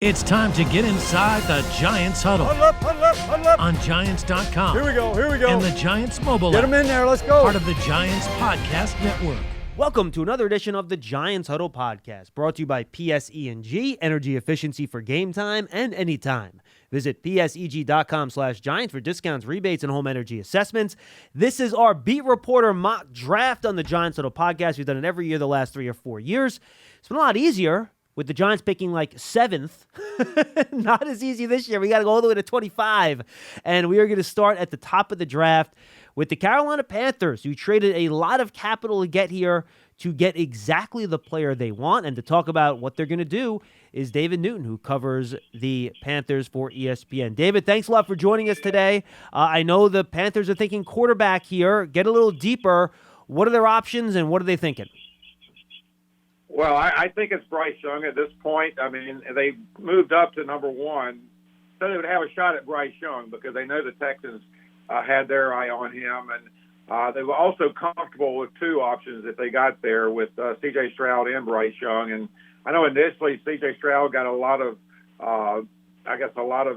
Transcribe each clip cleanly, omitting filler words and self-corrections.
It's time to get inside the Giants Huddle. Huddle up, huddle up, huddle up. On Giants.com. Here we go. And the Giants mobile Get app. them in there. Let's go. Part of the Giants Podcast Network. Welcome to another edition of the Giants Huddle Podcast, brought to you by PSE&G, energy efficiency for game time and anytime. Visit PSEG.com/Giants for discounts, rebates, and home energy assessments. This is our beat reporter mock draft on the Giants Huddle Podcast. We've done it every year the last 3 or 4 years. It's been a lot easier with the Giants picking like 7th. Not as easy this year. We got to go all the way to 25. And we are going to start at the top of the draft with the Carolina Panthers, who traded a lot of capital to get here to get exactly the player they want. And to talk about what they're going to do is David Newton, who covers the Panthers for ESPN. David, thanks a lot for joining us today. I know the Panthers are thinking quarterback here. Get a little deeper. What are their options and what are they thinking? Well, I think it's Bryce Young at this point. I mean, they moved up to number one, so they would have a shot at Bryce Young because they know the Texans had their eye on him. And they were also comfortable with two options if they got there with C.J. Stroud and Bryce Young. And I know initially C.J. Stroud got a lot of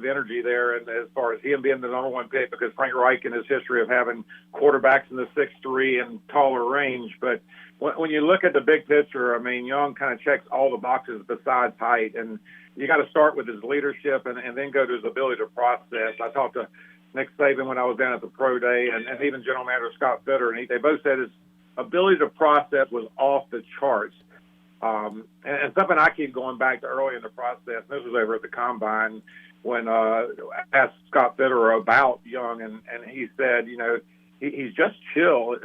energy there, and as far as him being the number one pick because Frank Reich and his history of having quarterbacks in the 6'3" and taller range. But when you look at the big picture, I mean, Young kind of checks all the boxes besides height, and you got to start with his leadership and then go to his ability to process. I talked to Nick Saban when I was down at the Pro Day, and even General Manager Scott Fitter, and they both said his ability to process was off the charts. And something I keep going back to early in the process, this was over at the Combine, when I asked Scott Fitter about Young, and he said, you know, he's just chill.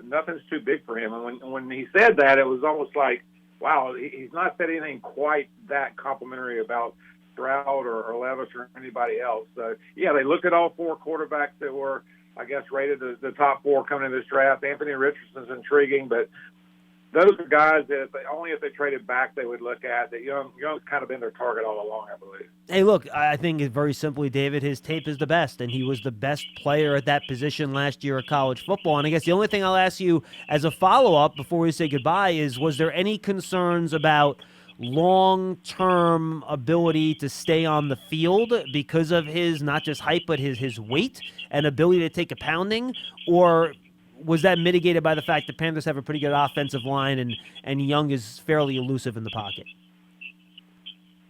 Nothing's too big for him. And when he said that, it was almost like, wow, he's not said anything quite that complimentary about Stroud or Levis or anybody else. So, yeah, they look at all four quarterbacks that were, I guess, rated the top four coming in this draft. Anthony Richardson's intriguing, but those are guys that only if they traded back they would look at. That Young's kind of been their target all along, I believe. Hey, look, I think very simply, David, his tape is the best, and he was the best player at that position last year of college football. And I guess the only thing I'll ask you as a follow-up before we say goodbye is, was there any concerns about long-term ability to stay on the field because of his not just height but his weight and ability to take a pounding, or was that mitigated by the fact that Panthers have a pretty good offensive line and Young is fairly elusive in the pocket?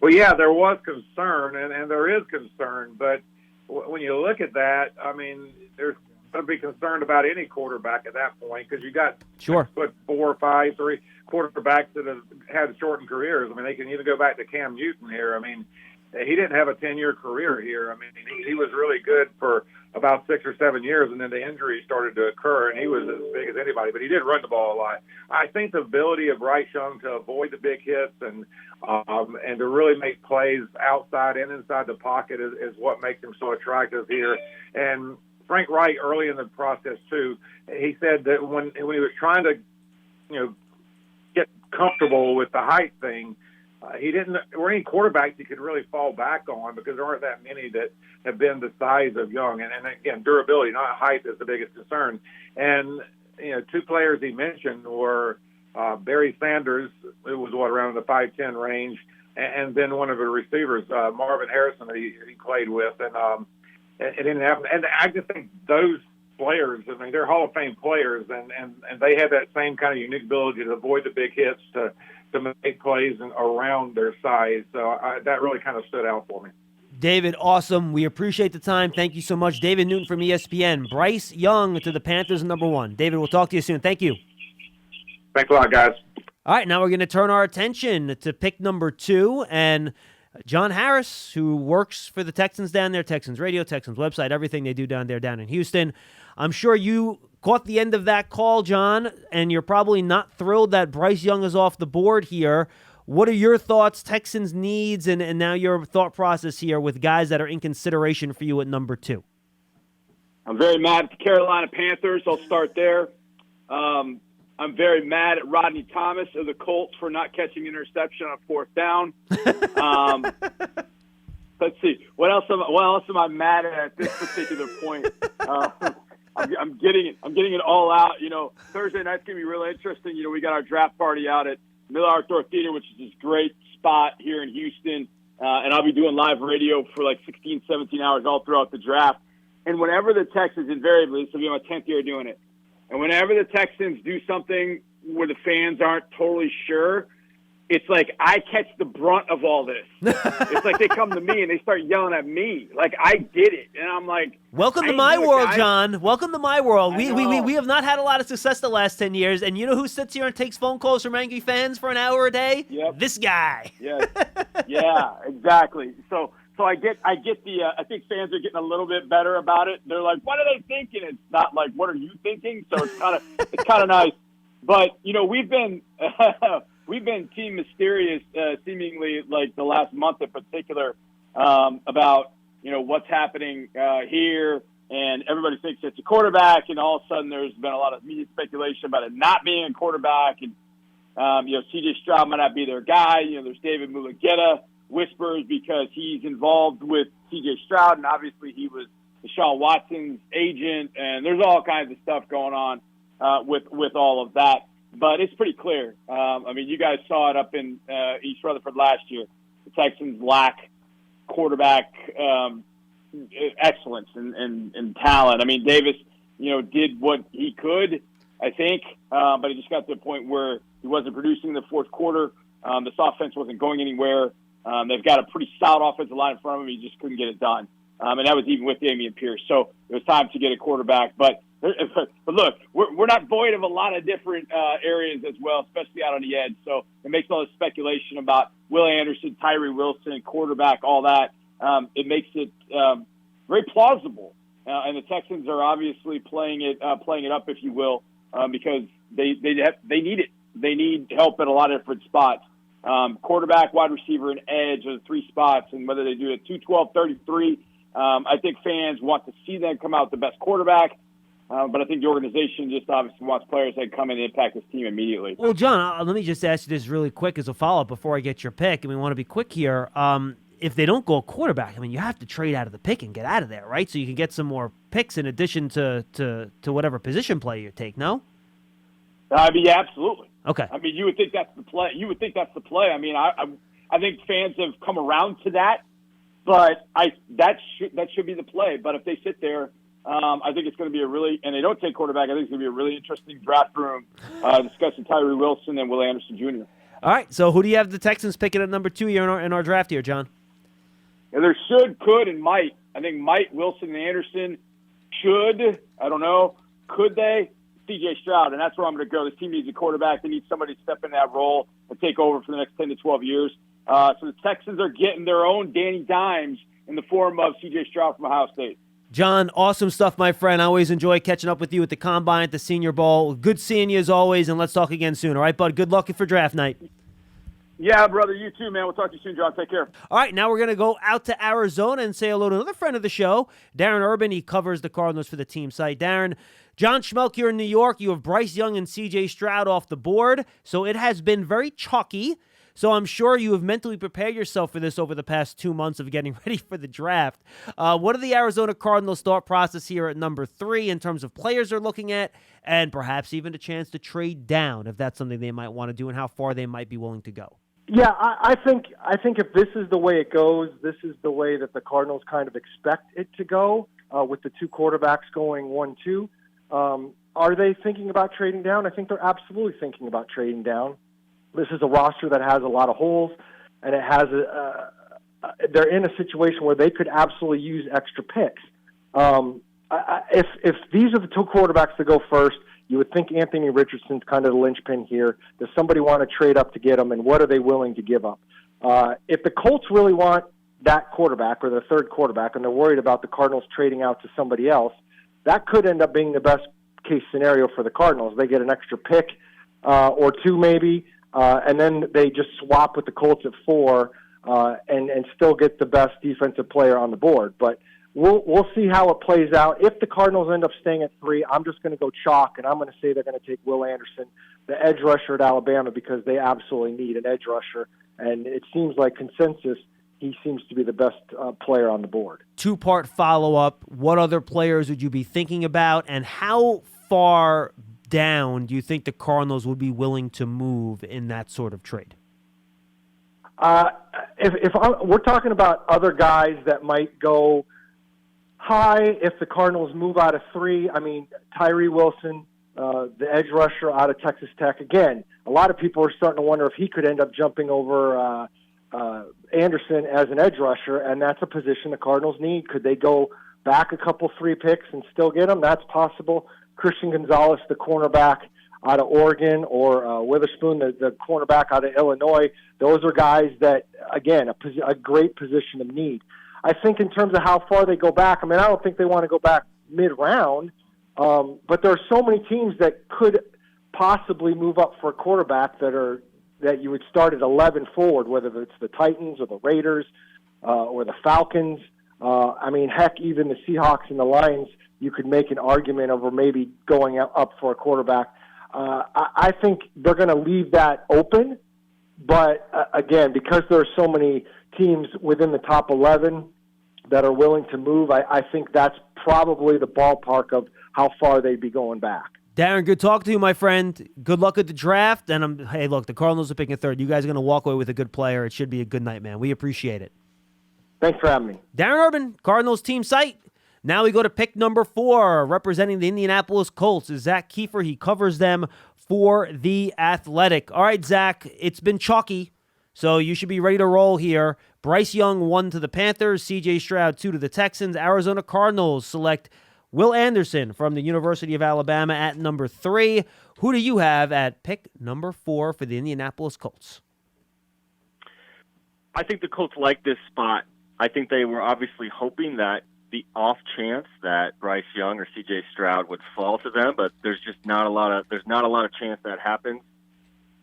Well, yeah, there was concern, and there is concern. But when you look at that, I mean, there's going to be concerned about any quarterback at that point because you got 6'4", 5'3" quarterbacks that have had shortened careers. I mean, they can even go back to Cam Newton here. I mean, he didn't have a 10-year career here. I mean, he was really good for about 6 or 7 years, and then the injuries started to occur, and he was as big as anybody, but he did run the ball a lot. I think the ability of Bryce Young to avoid the big hits and to really make plays outside and inside the pocket is what makes him so attractive here. And Frank Wright, early in the process, too, he said that when he was trying to, get comfortable with the height thing, there weren't any quarterbacks he could really fall back on because there aren't that many that have been the size of Young. And again, durability, not height, is the biggest concern. And, two players he mentioned were Barry Sanders, who was, around the 5'10" range, and then one of the receivers, Marvin Harrison, that he played with. And it didn't happen. And I just think those players, I mean, they're Hall of Fame players, and they have that same kind of unique ability to avoid the big hits, to make plays around their size. So that really kind of stood out for me. David, awesome. We appreciate the time. Thank you so much. David Newton from ESPN. Bryce Young to the Panthers, number one. David, we'll talk to you soon. Thank you. Thanks a lot, guys. All right, now we're going to turn our attention to pick number 2, and John Harris, who works for the Texans down there, Texans radio, Texans website, everything they do down in Houston. I'm sure you caught the end of that call, John, and you're probably not thrilled that Bryce Young is off the board here. What are your thoughts, Texans' needs, and now your thought process here with guys that are in consideration for you at number 2? I'm very mad at the Carolina Panthers. I'll start there. I'm very mad at Rodney Thomas of the Colts for not catching an interception on 4th down. Let's see. What else am I mad at this particular point? I'm getting it all out. Thursday night's gonna be really interesting. We got our draft party out at Miller Outdoor Theater, which is this great spot here in Houston. and I'll be doing live radio for like 16, 17 hours all throughout the draft. And whenever the Texans, invariably, this will be my 10th year doing it, and whenever the Texans do something where the fans aren't totally sure, it's like I catch the brunt of all this. It's like they come to me and they start yelling at me. Like, I did it. And I'm like, welcome to my world, John. Welcome to my world. We have not had a lot of success the last 10 years. And you know who sits here and takes phone calls from angry fans for an hour a day? Yep. This guy. Yes. Yeah, exactly. So I get the I think fans are getting a little bit better about it. They're like, what are they thinking? It's not like, what are you thinking? So it's kind of nice. But, you know, we've been Team Mysterious seemingly like the last month in particular about, you know, what's happening here. And everybody thinks it's a quarterback. And all of a sudden there's been a lot of media speculation about it not being a quarterback. And, you know, C.J. Stroud might not be their guy. You know, there's David Mulugeta whispers because he's involved with C.J. Stroud. And obviously he was Deshaun Watson's agent. And there's all kinds of stuff going on with all of that. But it's pretty clear. I mean, you guys saw it up in East Rutherford last year. The Texans lack quarterback excellence and talent. I mean, Davis, you know, did what he could, I think, but he just got to the point where he wasn't producing in the fourth quarter. This offense wasn't going anywhere. They've got a pretty solid offensive line in front of him. He just couldn't get it done. And that was even with Damian Pierce. So it was time to get a quarterback. But look, we're not void of a lot of different areas as well, especially out on the edge. So it makes all this speculation about Will Anderson, Tyree Wilson, quarterback, all that. It makes it very plausible. And the Texans are obviously playing it up, if you will, because they need it. They need help at a lot of different spots. Quarterback, wide receiver, and edge are the three spots. And whether they do it 2-12, 33, I think fans want to see them come out the best quarterback. But I think the organization just obviously wants players that come in and impact this team immediately. Well, John, let me just ask you this really quick as a follow-up before I get your pick, and we want to be quick here. If they don't go quarterback, I mean, you have to trade out of the pick and get out of there, right? So you can get some more picks in addition to whatever position play you take, no? I mean, yeah, absolutely. Okay. I mean, you would think that's the play. I mean, I think fans have come around to that, but that should be the play. But if they sit there, I think it's going to be and they don't take quarterback, I think it's going to be a really interesting draft room discussing Tyree Wilson and Will Anderson Jr. All right, so who do you have the Texans picking at number 2 here in our draft here, John? Yeah, there should, could, and might. I think might, Wilson, and Anderson should. I don't know. Could they? C.J. Stroud, and that's where I'm going to go. This team needs a quarterback. They need somebody to step in that role and take over for the next 10 to 12 years. So the Texans are getting their own Danny Dimes in the form of C.J. Stroud from Ohio State. John, awesome stuff, my friend. I always enjoy catching up with you at the Combine, at the Senior Bowl. Good seeing you as always, and let's talk again soon. All right, bud? Good luck for draft night. Yeah, brother. You too, man. We'll talk to you soon, John. Take care. All right, now we're going to go out to Arizona and say hello to another friend of the show, Darren Urban. He covers the Cardinals for the team site. Darren, John Schmeelk here in New York. You have Bryce Young and C.J. Stroud off the board, so it has been very chalky. So I'm sure you have mentally prepared yourself for this over the past 2 months of getting ready for the draft. What are the Arizona Cardinals' thought process here at number 3 in terms of players they're looking at, and perhaps even a chance to trade down if that's something they might want to do, and how far they might be willing to go? Yeah, I think if this is the way it goes, this is the way that the Cardinals kind of expect it to go, with the 2 quarterbacks going 1-2. Are they thinking about trading down? I think they're absolutely thinking about trading down. This is a roster that has a lot of holes, and it has they're in a situation where they could absolutely use extra picks. If these are the 2 quarterbacks to go first, you would think Anthony Richardson's kind of the linchpin here. Does somebody want to trade up to get him, and what are they willing to give up? If the Colts really want that quarterback or the 3rd quarterback, and they're worried about the Cardinals trading out to somebody else, that could end up being the best case scenario for the Cardinals. They get an extra pick or 2 maybe, and then they just swap with the Colts at 4 and still get the best defensive player on the board. But we'll see how it plays out. If the Cardinals end up staying at 3, I'm just going to go chalk, and I'm going to say they're going to take Will Anderson, the edge rusher at Alabama, because they absolutely need an edge rusher. And it seems like consensus, he seems to be the best player on the board. 2-part follow-up. What other players would you be thinking about, and how far down do you think the Cardinals would be willing to move in that sort of trade? we're talking about other guys that might go high if the Cardinals move out of 3, I mean, Tyree Wilson, the edge rusher out of Texas Tech. Again, a lot of people are starting to wonder if he could end up jumping over Anderson as an edge rusher, and that's a position the Cardinals need. Could they go back a couple 3 picks and still get him? That's possible. Christian Gonzalez, the cornerback out of Oregon, or Witherspoon, the cornerback out of Illinois. Those are guys that, again, a great position of need. I think in terms of how far they go back, I mean, I don't think they want to go back mid-round, but there are so many teams that could possibly move up for a quarterback that you would start at 11 forward, whether it's the Titans or the Raiders or the Falcons. I mean, heck, even the Seahawks and the Lions, you could make an argument over maybe going up for a quarterback. I think they're going to leave that open, but again, because there are so many teams within the top 11 that are willing to move, I think that's probably the ballpark of how far they'd be going back. Darren, good talking to you, my friend. Good luck at the draft. And hey, look, the Cardinals are picking 3rd. You guys are going to walk away with a good player. It should be a good night, man. We appreciate it. Thanks for having me. Darren Urban, Cardinals team site. Now we go to pick number 4, representing the Indianapolis Colts, is Zach Kiefer. He covers them for The Athletic. All right, Zach, it's been chalky, so you should be ready to roll here. Bryce Young 1 to the Panthers, C.J. Stroud 2 to the Texans. Arizona Cardinals select Will Anderson from the University of Alabama at number 3. Who do you have at pick number 4 for the Indianapolis Colts? I think the Colts like this spot. I think they were obviously hoping that the off chance that Bryce Young or C.J. Stroud would fall to them, but there's not a lot of chance that happens.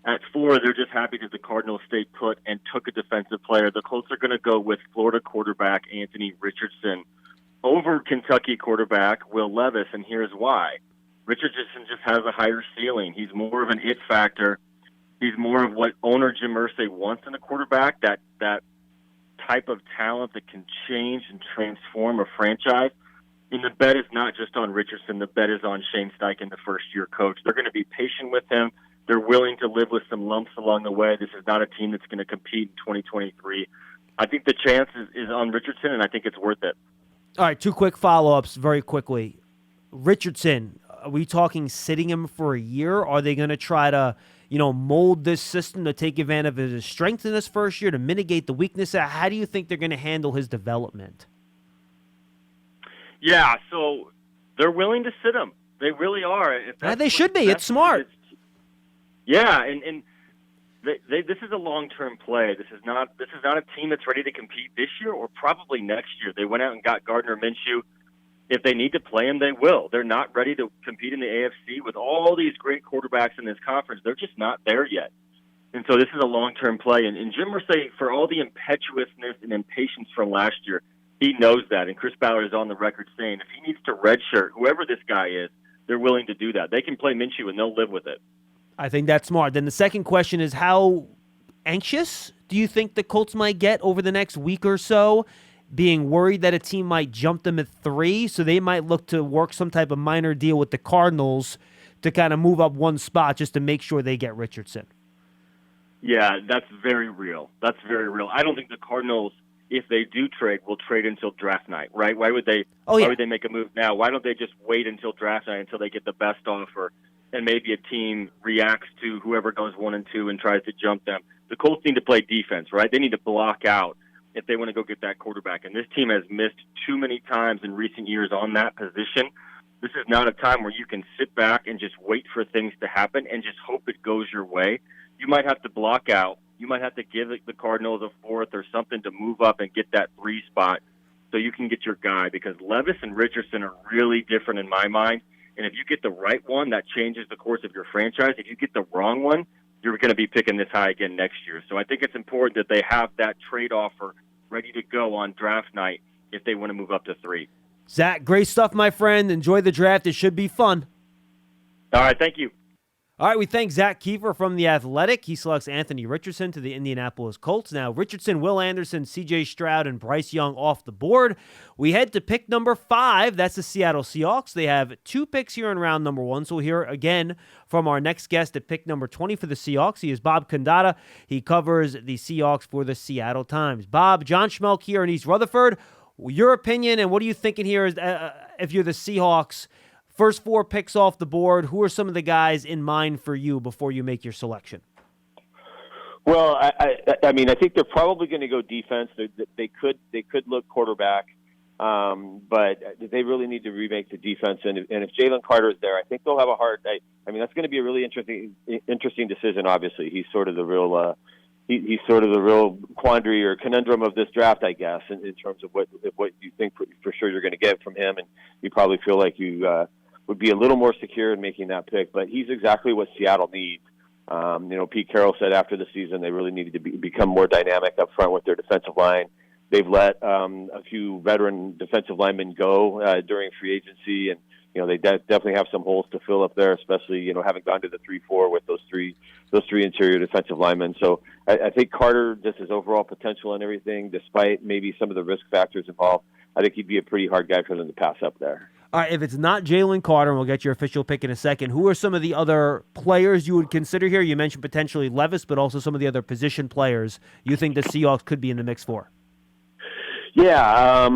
At 4, they're just happy that the Cardinals stayed put and took a defensive player. The Colts are going to go with Florida quarterback Anthony Richardson over Kentucky quarterback Will Levis, and here's why. Richardson just has a higher ceiling. He's more of an it factor. He's more of what owner Jim Irsay wants in a quarterback, that type of talent that can change and transform a franchise. And the bet is not just on Richardson. The bet is on Shane Steichen, the first-year coach. They're going to be patient with him. They're willing to live with some lumps along the way. This is not a team that's going to compete in 2023. I think the chance is on Richardson, and I think it's worth it. All right, 2 quick follow-ups very quickly. Richardson, are we talking sitting him for a year? Are they going to try to, mold this system to take advantage of his strength in his first year to mitigate the weakness? How do you think they're going to handle his development? Yeah, so they're willing to sit him. They really are. They should be. It's smart. And this is a long-term play. This is not a team that's ready to compete this year or probably next year. They went out and got Gardner Minshew. If they need to play him, they will. They're not ready to compete in the AFC with all these great quarterbacks in this conference. They're just not there yet. And so this is a long-term play. And Jim Irsay, for all the impetuousness and impatience from last year, he knows that. And Chris Ballard is on the record saying if he needs to redshirt whoever this guy is, they're willing to do that. They can play Minshew and they'll live with it. I think that's smart. Then the second question is, how anxious do you think the Colts might get over the next week or so, being worried that a team might jump them at 3, so they might look to work some type of minor deal with the Cardinals to kind of move up one spot just to make sure they get Richardson? Yeah, that's very real. That's very real. I don't think the Cardinals, if they do trade, will trade until draft night, right? Why would they? Why would they make a move now? Why don't they just wait until draft night until they get the best offer, and maybe a team reacts to whoever goes 1 and 2 and tries to jump them? The Colts need to play defense, right? They need to block out if they want to go get that quarterback. And this team has missed too many times in recent years on that position. This is not a time where you can sit back and just wait for things to happen and just hope it goes your way. You might have to block out. You might have to give the Cardinals a 4th or something to move up and get that 3 spot so you can get your guy, because Levis and Richardson are really different in my mind. And if you get the right one, that changes the course of your franchise. If you get the wrong one, you're going to be picking this high again next year. So I think it's important that they have that trade offer ready to go on draft night if they want to move up to 3. Zach, great stuff, my friend. Enjoy the draft. It should be fun. All right, thank you. All right, we thank Zach Kiefer from The Athletic. He selects Anthony Richardson to the Indianapolis Colts. Now, Richardson, Will Anderson, C.J. Stroud, and Bryce Young off the board. We head to pick number 5. That's the Seattle Seahawks. They have 2 picks here in round number 1. So we'll hear again from our next guest at pick number 20 for the Seahawks. He is Bob Condata. He covers the Seahawks for the Seattle Times. Bob, John Schmeelk here in East Rutherford. Your opinion and what are you thinking here is, if you're the Seahawks? First 4 picks off the board. Who are some of the guys in mind for you before you make your selection? Well, I mean, I think they're probably going to go defense. They could look quarterback, but they really need to remake the defense. And if Jalen Carter is there, I think they'll have a hard. I mean, that's going to be a really interesting decision. Obviously, he's sort of the real. He's sort of the real quandary or conundrum of this draft, I guess, in terms of what you think for sure you're going to get from him, and you probably feel like you would be a little more secure in making that pick. But he's exactly what Seattle needs. Pete Carroll said after the season they really needed to become more dynamic up front with their defensive line. They've let a few veteran defensive linemen go during free agency, and they definitely have some holes to fill up there, especially having gone to the 3-4 with those three interior defensive linemen. So I think Carter, just his overall potential and everything, despite maybe some of the risk factors involved, I think he'd be a pretty hard guy for them to pass up there. All right, if it's not Jalen Carter, and we'll get your official pick in a second, who are some of the other players you would consider here? You mentioned potentially Levis, but also some of the other position players you think the Seahawks could be in the mix for. Yeah,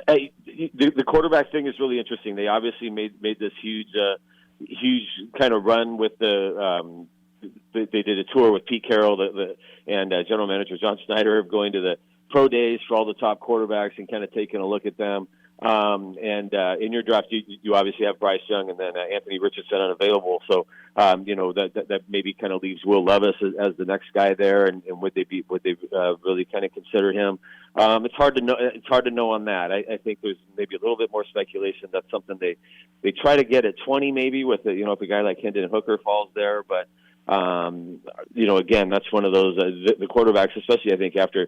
the quarterback thing is really interesting. They obviously made this huge kind of run with the they did a tour with Pete Carroll and general manager John Schneider going to the pro days for all the top quarterbacks and kind of taking a look at them. In your draft, you obviously have Bryce Young and then Anthony Richardson unavailable. So, that maybe kind of leaves Will Levis as the next guy there. And would they really kind of consider him? It's hard to know. It's hard to know on that. I think there's maybe a little bit more speculation. That's something they try to get at 20 maybe with if a guy like Hendon Hooker falls there, but. Again, that's one of those the quarterbacks, especially I think after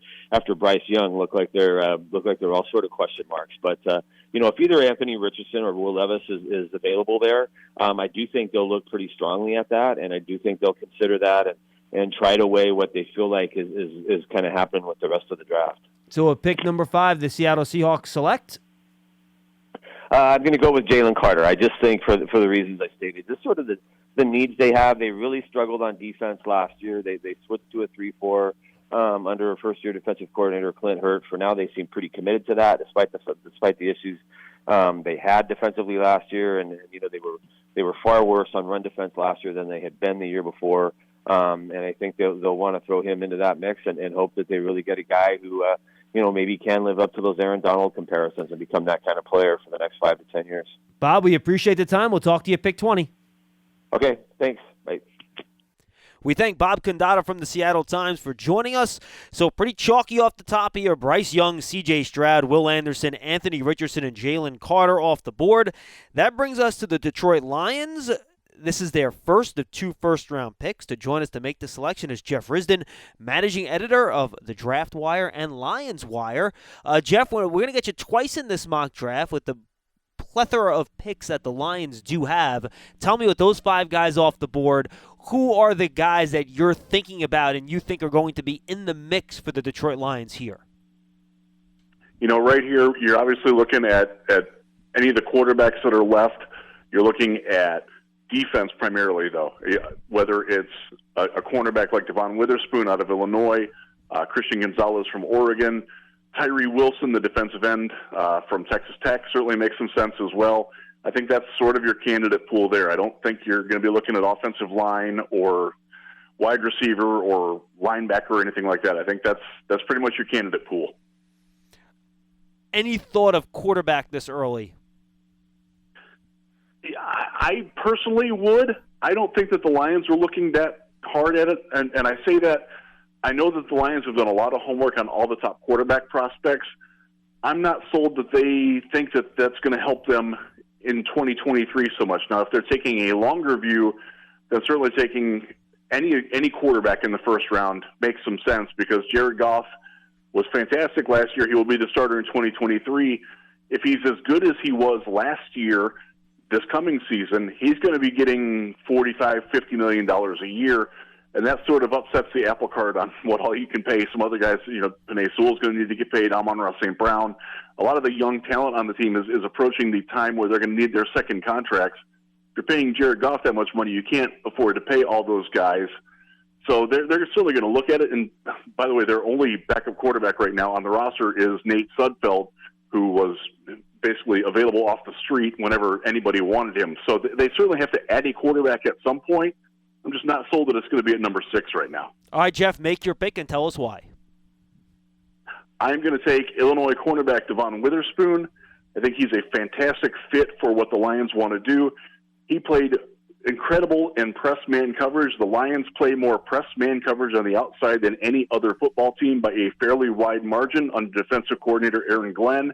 Bryce Young, look like they're all sort of question marks. But if either Anthony Richardson or Will Levis is available there, I do think they'll look pretty strongly at that, and I do think they'll consider that and try to weigh what they feel like is kind of happening with the rest of the draft. So, at pick number 5, the Seattle Seahawks select. I'm going to go with Jalen Carter. I just think for the reasons I stated, just sort of the needs they have. They really struggled on defense last year. They switched to a 3-4 under a first-year defensive coordinator, Clint Hurt. For now, they seem pretty committed to that, despite the issues they had defensively last year. And they were far worse on run defense last year than they had been the year before. And I think they'll want to throw him into that mix and hope that they really get a guy who maybe can live up to those Aaron Donald comparisons and become that kind of player for the next 5 to 10 years. Bob, we appreciate the time. We'll talk to you at pick 20. Okay, thanks. Bye. We thank Bob Condata from the Seattle Times for joining us. So pretty chalky off the top here. Bryce Young, C.J. Stroud, Will Anderson, Anthony Richardson, and Jalen Carter off the board. That brings us to the Detroit Lions. This is their first of 2 first-round picks. To join us to make the selection is Jeff Risdon, managing editor of The Draft Wire and Lions Wire. Jeff, we're going to get you twice in this mock draft with the plethora of picks that the Lions do have. Tell me, with those 5 guys off the board, who are the guys that you're thinking about and you think are going to be in the mix for the Detroit Lions here? Right here, you're obviously looking at any of the quarterbacks that are left. You're looking at defense primarily, though, whether it's a cornerback like Devon Witherspoon out of Illinois, Christian Gonzalez from Oregon, Tyree Wilson, the defensive end from Texas Tech, certainly makes some sense as well. I think that's sort of your candidate pool there. I don't think you're going to be looking at offensive line or wide receiver or linebacker or anything like that. I think that's pretty much your candidate pool. Any thought of quarterback this early? I personally would. I don't think that the Lions were looking that hard at it, and I say that I know that the Lions have done a lot of homework on all the top quarterback prospects. I'm not sold that they think that that's going to help them in 2023 so much. Now, if they're taking a longer view, then certainly taking any quarterback in the first round makes some sense, because Jared Goff was fantastic last year. He will be the starter in 2023. If he's as good as he was last year, this coming season, he's going to be getting $45, $50 million a year, and that sort of upsets the apple cart on what all you can pay. Some other guys, Penei Sewell's going to need to get paid. Amon-Ra St. Brown. A lot of the young talent on the team is approaching the time where they're going to need their second contracts. If you're paying Jared Goff that much money, you can't afford to pay all those guys. So they're certainly going to look at it. And by the way, their only backup quarterback right now on the roster is Nate Sudfeld, who was basically available off the street whenever anybody wanted him. So they certainly have to add a quarterback at some point. I'm just not sold that it's going to be at number 6 right now. All right, Jeff, make your pick and tell us why. I'm going to take Illinois cornerback Devon Witherspoon. I think he's a fantastic fit for what the Lions want to do. He played incredible in press man coverage. The Lions play more press man coverage on the outside than any other football team by a fairly wide margin under defensive coordinator Aaron Glenn.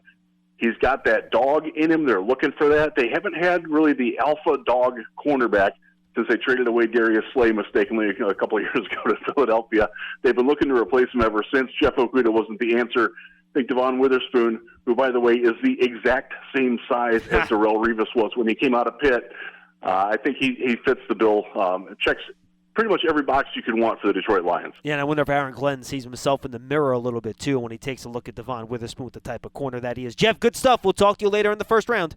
He's got that dog in him. They're looking for that. They haven't had really the alpha dog cornerback since they traded away Darius Slay mistakenly a couple of years ago to Philadelphia. They've been looking to replace him ever since. Jeff Okudah wasn't the answer. I think Devon Witherspoon, who, by the way, is the exact same size as Darrelle Revis was when he came out of Pitt, I think he fits the bill. Checks pretty much every box you could want for the Detroit Lions. Yeah, and I wonder if Aaron Glenn sees himself in the mirror a little bit, too, when he takes a look at Devon Witherspoon with the type of corner that he is. Jeff, good stuff. We'll talk to you later in the first round.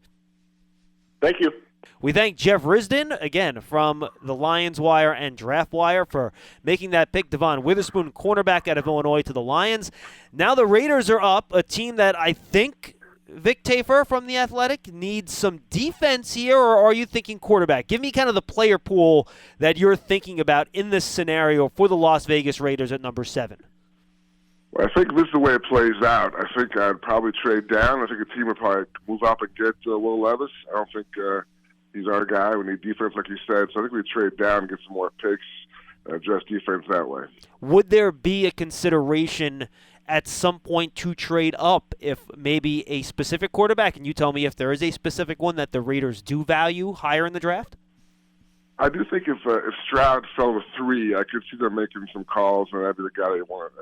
Thank you. We thank Jeff Risdon, again, from the Lions Wire and Draft Wire for making that pick. Devon Witherspoon, cornerback out of Illinois, to the Lions. Now the Raiders are up, a team that I think Vic Tafur from The Athletic needs some defense here, or are you thinking quarterback? Give me kind of the player pool that you're thinking about in this scenario for the Las Vegas Raiders at number 7. Well, I think this is the way it plays out. I think I'd probably trade down. I think a team would probably move up and get Will Levis. I don't think he's our guy. We need defense, like you said. So I think we trade down and get some more picks and address defense that way. Would there be a consideration at some point to trade up if maybe a specific quarterback, and you tell me if there is a specific one that the Raiders do value higher in the draft? I do think if Stroud fell to 3, I could see them making some calls, and that'd be the guy they want.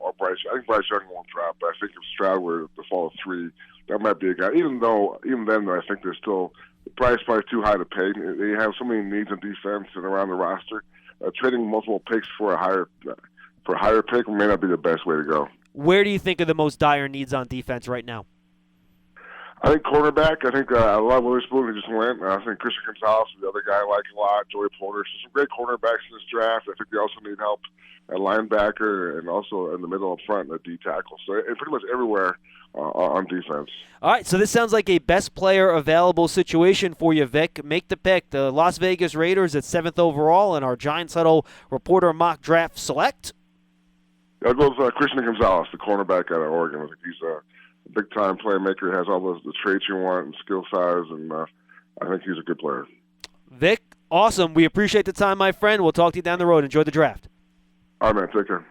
Or Bryce. I think Bryce Young won't drop, but I think if Stroud were to fall to 3, that might be a guy. Even then, I think there's still the price probably too high to pay. They have so many needs on defense and around the roster. Trading multiple picks for a higher pick may not be the best way to go. Where do you think are the most dire needs on defense right now? I think cornerback. I think I love Witherspoon, who just went. I think Christian Gonzalez is the other guy I like a lot. Joey Porter. So some great cornerbacks in this draft. I think they also need help at linebacker and also in the middle up front at D tackle. So pretty much everywhere on defense. All right, so this sounds like a best player available situation for you, Vic. Make the pick. The Las Vegas Raiders at 7th overall in our Giants Huddle Reporter Mock Draft Select. That goes Christian Gonzalez, the cornerback out of Oregon. I think he's a big-time playmaker. Has all the traits you want and skill size, and I think he's a good player. Vic, awesome. We appreciate the time, my friend. We'll talk to you down the road. Enjoy the draft. All right, man. Take care.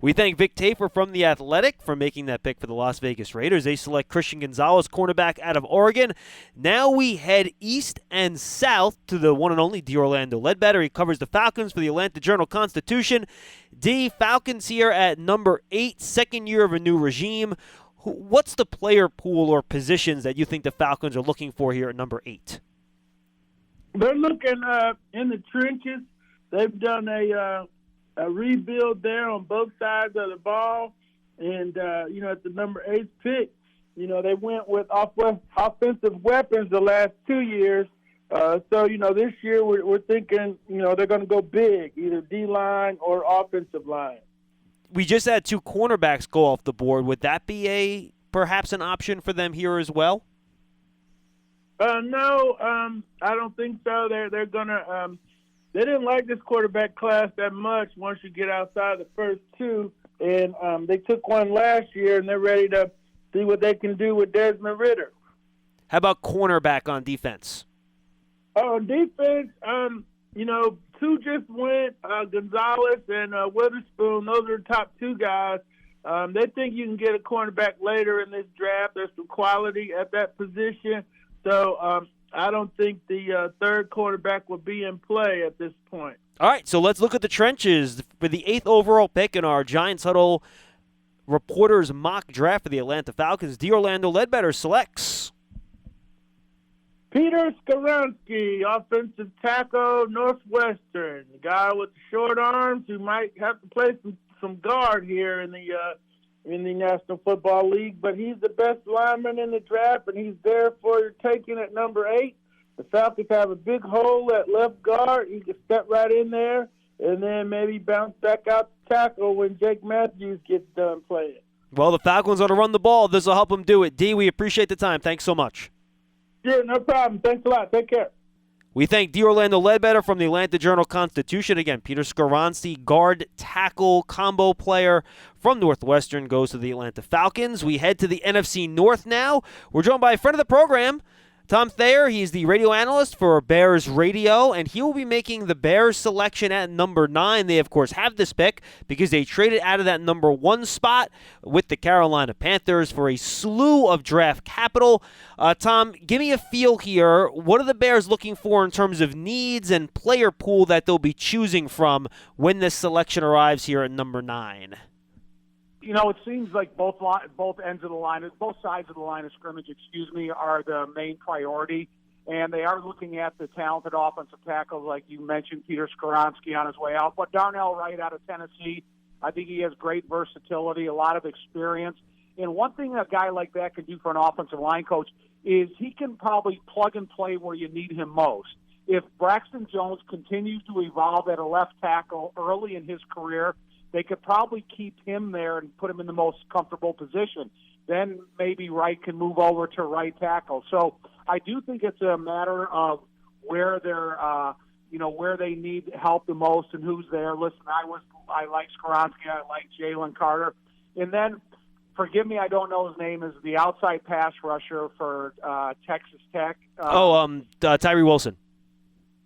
We thank Vic Tafur from The Athletic for making that pick for the Las Vegas Raiders. They select Christian Gonzalez, cornerback out of Oregon. Now we head east and south to the one and only D. Orlando Ledbetter. He covers the Falcons for the Atlanta Journal-Constitution. D, Falcons here at number 8, second year of a new regime. What's the player pool or positions that you think the Falcons are looking for here at number 8? They're looking in the trenches. They've done a rebuild there on both sides of the ball. And, at the number 8 pick, they went with offensive weapons the last 2 years. So, this year we're thinking, they're going to go big, either D-line or offensive line. We just had 2 cornerbacks go off the board. Would that be perhaps an option for them here as well? No, I don't think so. They're going to they didn't like this quarterback class that much once you get outside the first 2. And they took one last year, and they're ready to see what they can do with Desmond Ridder. How about cornerback on defense? On defense, 2 just went, Gonzalez and Witherspoon. Those are the top 2 guys. They think you can get a cornerback later in this draft. There's some quality at that position. So I don't think the third quarterback will be in play at this point. All right, so let's look at the trenches. For the 8th overall pick in our Giants Huddle Reporters Mock Draft for the Atlanta Falcons, D. Orlando Ledbetter selects Peter Skoronsky, offensive tackle, Northwestern. The guy with the short arms who might have to play some guard here in the National Football League, but he's the best lineman in the draft, and he's there for your taking at number 8. The Falcons have a big hole at left guard. He can step right in there and then maybe bounce back out to tackle when Jake Matthews gets done playing. Well, the Falcons are to run the ball. This will help them do it. D, we appreciate the time. Thanks so much. Yeah, no problem. Thanks a lot. Take care. We thank D. Orlando Ledbetter from the Atlanta Journal-Constitution. Again, Peter Skoronsky, guard tackle combo player from Northwestern, goes to the Atlanta Falcons. We head to the NFC North now. We're joined by a friend of the program, Tom Thayer. He's the radio analyst for Bears Radio, and he will be making the Bears selection at number 9. They, of course, have this pick because they traded out of that number 1 spot with the Carolina Panthers for a slew of draft capital. Tom, give me a feel here. What are the Bears looking for in terms of needs and player pool that they'll be choosing from when this selection arrives here at number 9? You know, it seems like both ends of the line, both sides of the line of scrimmage, are the main priority. And they are looking at the talented offensive tackles, like you mentioned, Peter Skoronsky on his way out. But Darnell Wright out of Tennessee, I think he has great versatility, a lot of experience. And one thing a guy like that can do for an offensive line coach is he can probably plug and play where you need him most. If Braxton Jones continues to evolve at a left tackle early in his career, they could probably keep him there and put him in the most comfortable position. Then maybe Wright can move over to right tackle. So I do think it's a matter of where they're, where they need help the most and who's there. Listen, I like Skoronsky, I like Jalen Carter, and then forgive me, I don't know his name, is the outside pass rusher for Texas Tech. Tyree Wilson.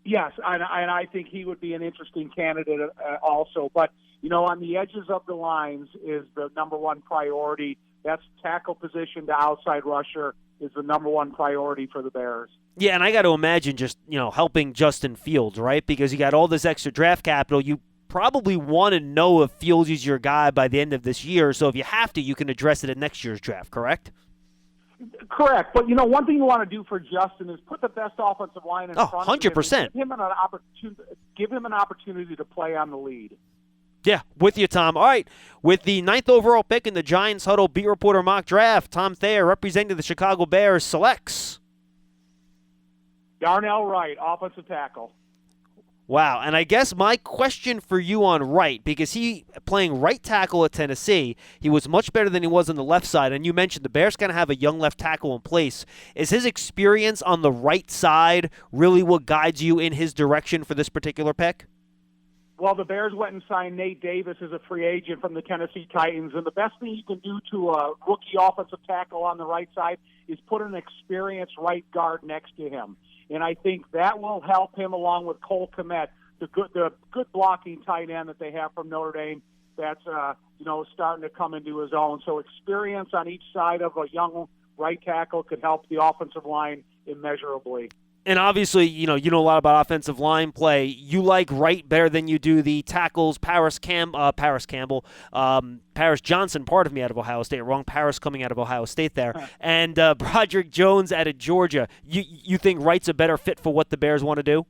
Yes, and I think he would be an interesting candidate also. But, on the edges of the lines is the number 1 priority. That's tackle position to outside rusher is the number 1 priority for the Bears. Yeah, and I got to imagine just, helping Justin Fields, right? Because you got all this extra draft capital. You probably want to know if Fields is your guy by the end of this year. So if you have to, you can address it in next year's draft, correct? Correct, but one thing you want to do for Justin is put the best offensive line in front of him. 100%. Give him an opportunity to play on the lead. Yeah, with you, Tom. All right, with the 9th overall pick in the Giants Huddle Beat Reporter mock draft, Tom Thayer, representing the Chicago Bears, selects Darnell Wright, offensive tackle. Wow, and I guess my question for you on Wright, because he playing right tackle at Tennessee, he was much better than he was on the left side, and you mentioned the Bears kind of have a young left tackle in place. Is his experience on the right side really what guides you in his direction for this particular pick? Well, the Bears went and signed Nate Davis as a free agent from the Tennessee Titans, and the best thing you can do to a rookie offensive tackle on the right side is put an experienced right guard next to him. And I think that will help him along with Cole Kmet, the good blocking tight end that they have from Notre Dame that's, starting to come into his own. So experience on each side of a young right tackle could help the offensive line immeasurably. And obviously, you know a lot about offensive line play. You like Wright better than you do the tackles, Paris Johnson, out of Ohio State. Wrong, Paris coming out of Ohio State there. And Broderick Jones out of Georgia. You think Wright's a better fit for what the Bears want to do?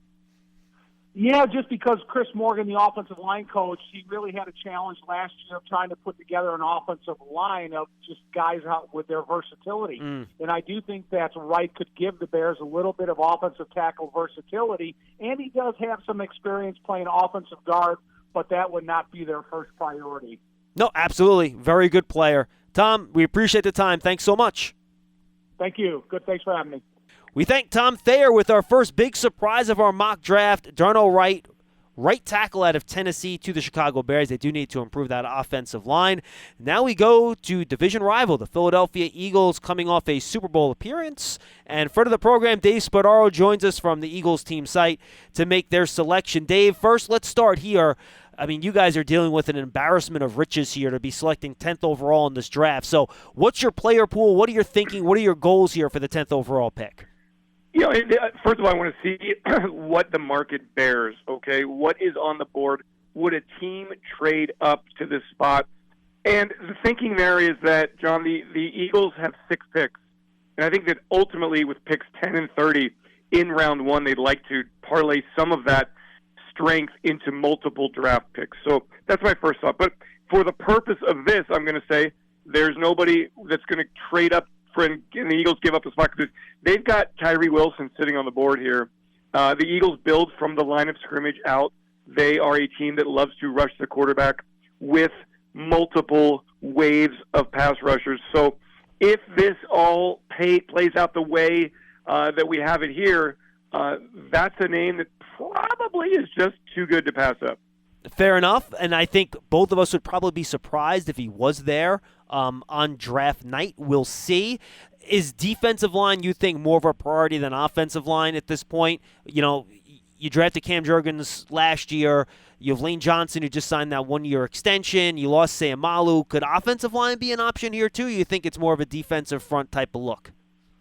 Yeah, just because Chris Morgan, the offensive line coach, he really had a challenge last year of trying to put together an offensive line of just guys out with their versatility. And I do think that Wright could give the Bears a little bit of offensive tackle versatility, and he does have some experience playing offensive guard, but that would not be their first priority. No, absolutely. Very good player. Tom, we appreciate the time. Thanks so much. Thank you. Good. Thanks for having me. We thank Tom Thayer with our first big surprise of our mock draft, Darnell Wright, right tackle out of Tennessee to the Chicago Bears. They do need to improve that offensive line. Now we go to division rival, the Philadelphia Eagles, coming off a Super Bowl appearance. And for the program, Dave Spadaro joins us from the Eagles team site to make their selection. Dave, first let's start here. I mean, you guys are dealing with an embarrassment of riches here to be selecting 10th overall in this draft. So what's your player pool? What are you thinking? What are your goals here for the 10th overall pick? First of all, I want to see what the market bears, okay? What is on the board? Would a team trade up to this spot? And the thinking there is that, John, the Eagles have 6 picks. And I think that ultimately with picks 10 and 30, in round one. They'd like to parlay some of that strength into multiple draft picks. So that's my first thought. But for the purpose of this, I'm going to say there's nobody that's going to trade up and the Eagles give up a spot because they've got Tyree Wilson sitting on the board here. The Eagles build from the line of scrimmage out. They are a team that loves to rush the quarterback with multiple waves of pass rushers. So if this all plays out the way that we have it here, that's a name that probably is just too good to pass up. Fair enough, and I think both of us would probably be surprised if he was there on draft night. We'll see. Is defensive line, you think, more of a priority than offensive line at this point? You know, you drafted Cam Jurgens last year. You have Lane Johnson, who just signed that one-year extension. You lost Sayamalu. Could offensive line be an option here, too? You think it's more of a defensive front type of look?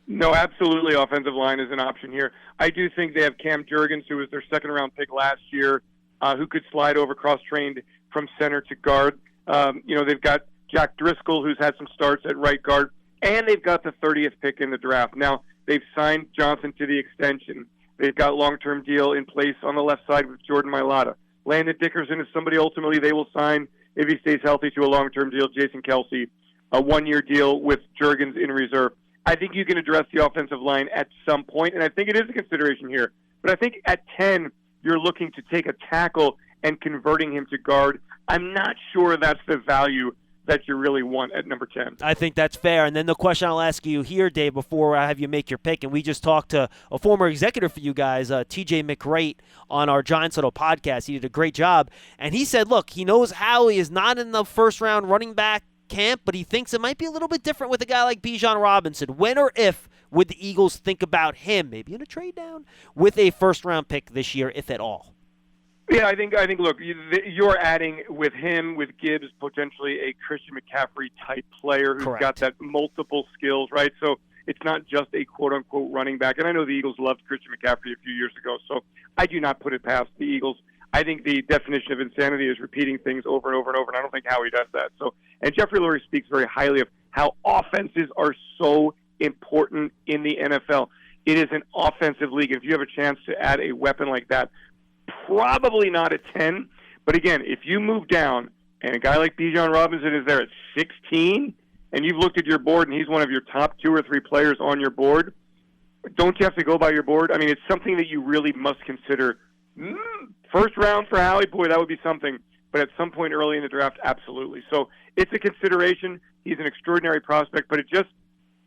No, absolutely offensive line is an option here. I do think they have Cam Jurgens, who was their second-round pick last year, who could slide over cross-trained from center to guard. They've got Jack Driscoll, who's had some starts at right guard, and they've got the 30th pick in the draft. Now, they've signed Johnson to the extension. They've got long-term deal in place on the left side with Jordan Mailata. Landon Dickerson is somebody ultimately they will sign, if he stays healthy, to a long-term deal. Jason Kelsey, a one-year deal with Jurgens in reserve. I think you can address the offensive line at some point, and I think it is a consideration here. But I think at 10, you're looking to take a tackle and converting him to guard. I'm not sure that's the value that you really want at number 10. I think that's fair. And then the question I'll ask you here, Dave, before I have you make your pick, and we just talked to a former executive for you guys, TJ McRate, on our Giants Huddle podcast. He did a great job. And he said, look, he knows Howie is not in the first-round running back camp, but he thinks it might be a little bit different with a guy like Bijan Robinson. When or if would the Eagles think about him, maybe in a trade down, with a first-round pick this year, if at all? Yeah, I think. Look, you're adding with him, with Gibbs, potentially a Christian McCaffrey type player who's Correct. got that multiple skills, right? So it's not just a quote unquote running back. And I know the Eagles loved Christian McCaffrey a few years ago, so I do not put it past the Eagles. I think the definition of insanity is repeating things over and over and over, and I don't think Howie does that. So, and Jeffrey Lurie speaks very highly of how offenses are so important in the NFL. It is an offensive league. If you have a chance to add a weapon like that, probably not at 10. But again, if you move down and a guy like Bijan Robinson is there at 16, and you've looked at your board and he's one of your top 2 or 3 players on your board, don't you have to go by your board? I mean, it's something that you really must consider. First round for Howie, boy, that would be something. But at some point early in the draft, absolutely. So it's a consideration. He's an extraordinary prospect, but it just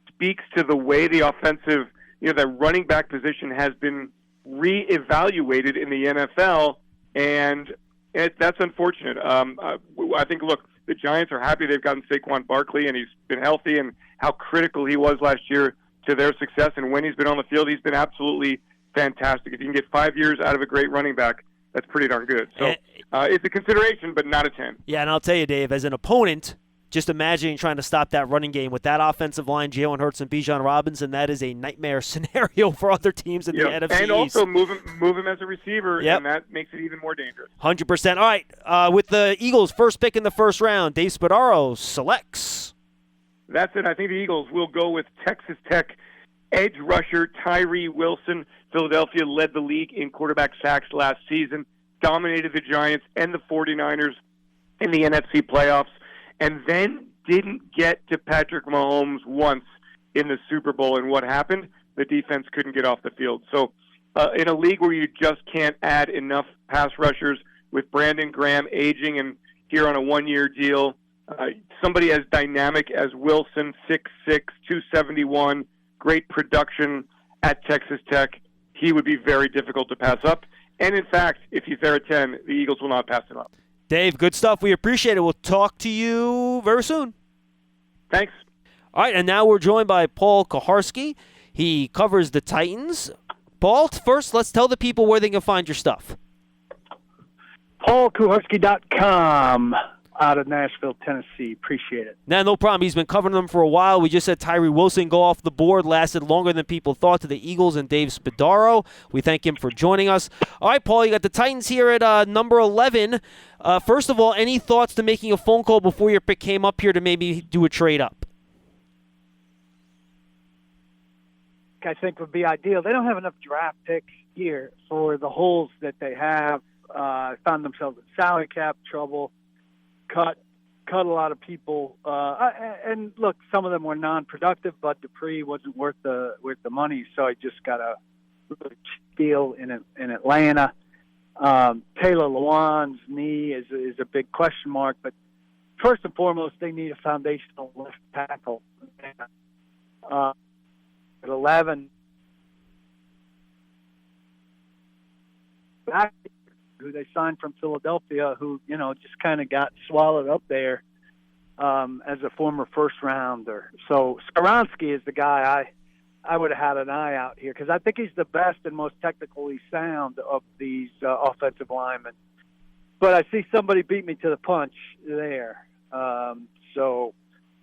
speaks to the way the offensive, that running back position has been reevaluated in the NFL, and that's unfortunate. I think, look, the Giants are happy they've gotten Saquon Barkley, and he's been healthy, and how critical he was last year to their success. And when he's been on the field, he's been absolutely fantastic. If you can get 5 years out of a great running back, that's pretty darn good. So it's a consideration, but not a 10. Yeah, and I'll tell you, Dave, as an opponent, just imagining trying to stop that running game with that offensive line, Jalen Hurts and Bijan Robinson, that is a nightmare scenario for other teams in the NFC and East. Also move him as a receiver, and that makes it even more dangerous. 100%. All right, with the Eagles' first pick in the first round, Dave Spadaro selects. That's it. I think the Eagles will go with Texas Tech edge rusher Tyree Wilson. Philadelphia led the league in quarterback sacks last season, dominated the Giants and the 49ers in the NFC playoffs, and then didn't get to Patrick Mahomes once in the Super Bowl. And what happened? The defense couldn't get off the field. So in a league where you just can't add enough pass rushers, with Brandon Graham aging and here on a one-year deal, somebody as dynamic as Wilson, 6'6", 271, great production at Texas Tech, he would be very difficult to pass up. And in fact, if he's there at 10, the Eagles will not pass him up. Dave, good stuff. We appreciate it. We'll talk to you very soon. Thanks. All right, and now we're joined by Paul Kuharsky. He covers the Titans. Paul, first, let's tell the people where they can find your stuff. PaulKuharsky.com out of Nashville, Tennessee. Appreciate it. No problem. He's been covering them for a while. We just said Tyree Wilson go off the board. Lasted longer than people thought to the Eagles and Dave Spadaro. We thank him for joining us. All right, Paul, you got the Titans here at number 11. First of all, any thoughts to making a phone call before your pick came up here to maybe do a trade up? I think, would be ideal. They don't have enough draft picks here for the holes that they have. Found themselves in salary cap trouble, cut a lot of people. And look, some of them were non-productive. Bud Dupree wasn't worth the money, so I just got a deal in Atlanta. Taylor Lewan's knee is a big question mark, but first and foremost, they need a foundational left tackle. At 11, who they signed from Philadelphia, who just kind of got swallowed up there as a former first rounder. So Skoronski is the guy I would have had an eye out here, because I think he's the best and most technically sound of these offensive linemen. But I see somebody beat me to the punch there. So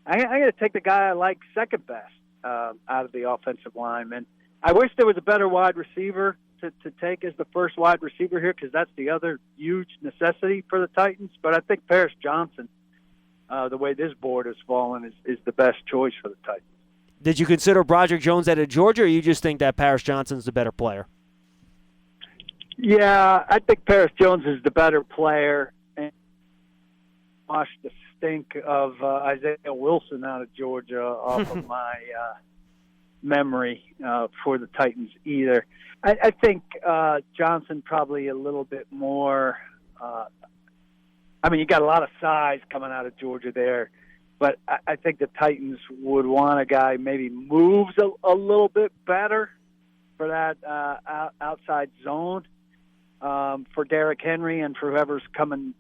I'm going to take the guy I like second best out of the offensive linemen. I wish there was a better wide receiver to take as the first wide receiver here, because that's the other huge necessity for the Titans. But I think Paris Johnson, the way this board has fallen, is the best choice for the Titans. Did you consider Broderick Jones out of Georgia, or you just think that Paris Johnson's the better player? Yeah, I think Paris Jones is the better player. And wash the stink of Isaiah Wilson out of Georgia off of my memory for the Titans either. I think Johnson probably a little bit more. You got a lot of size coming out of Georgia there. But I think the Titans would want a guy maybe moves a little bit better for that outside zone for Derrick Henry and for whoever's coming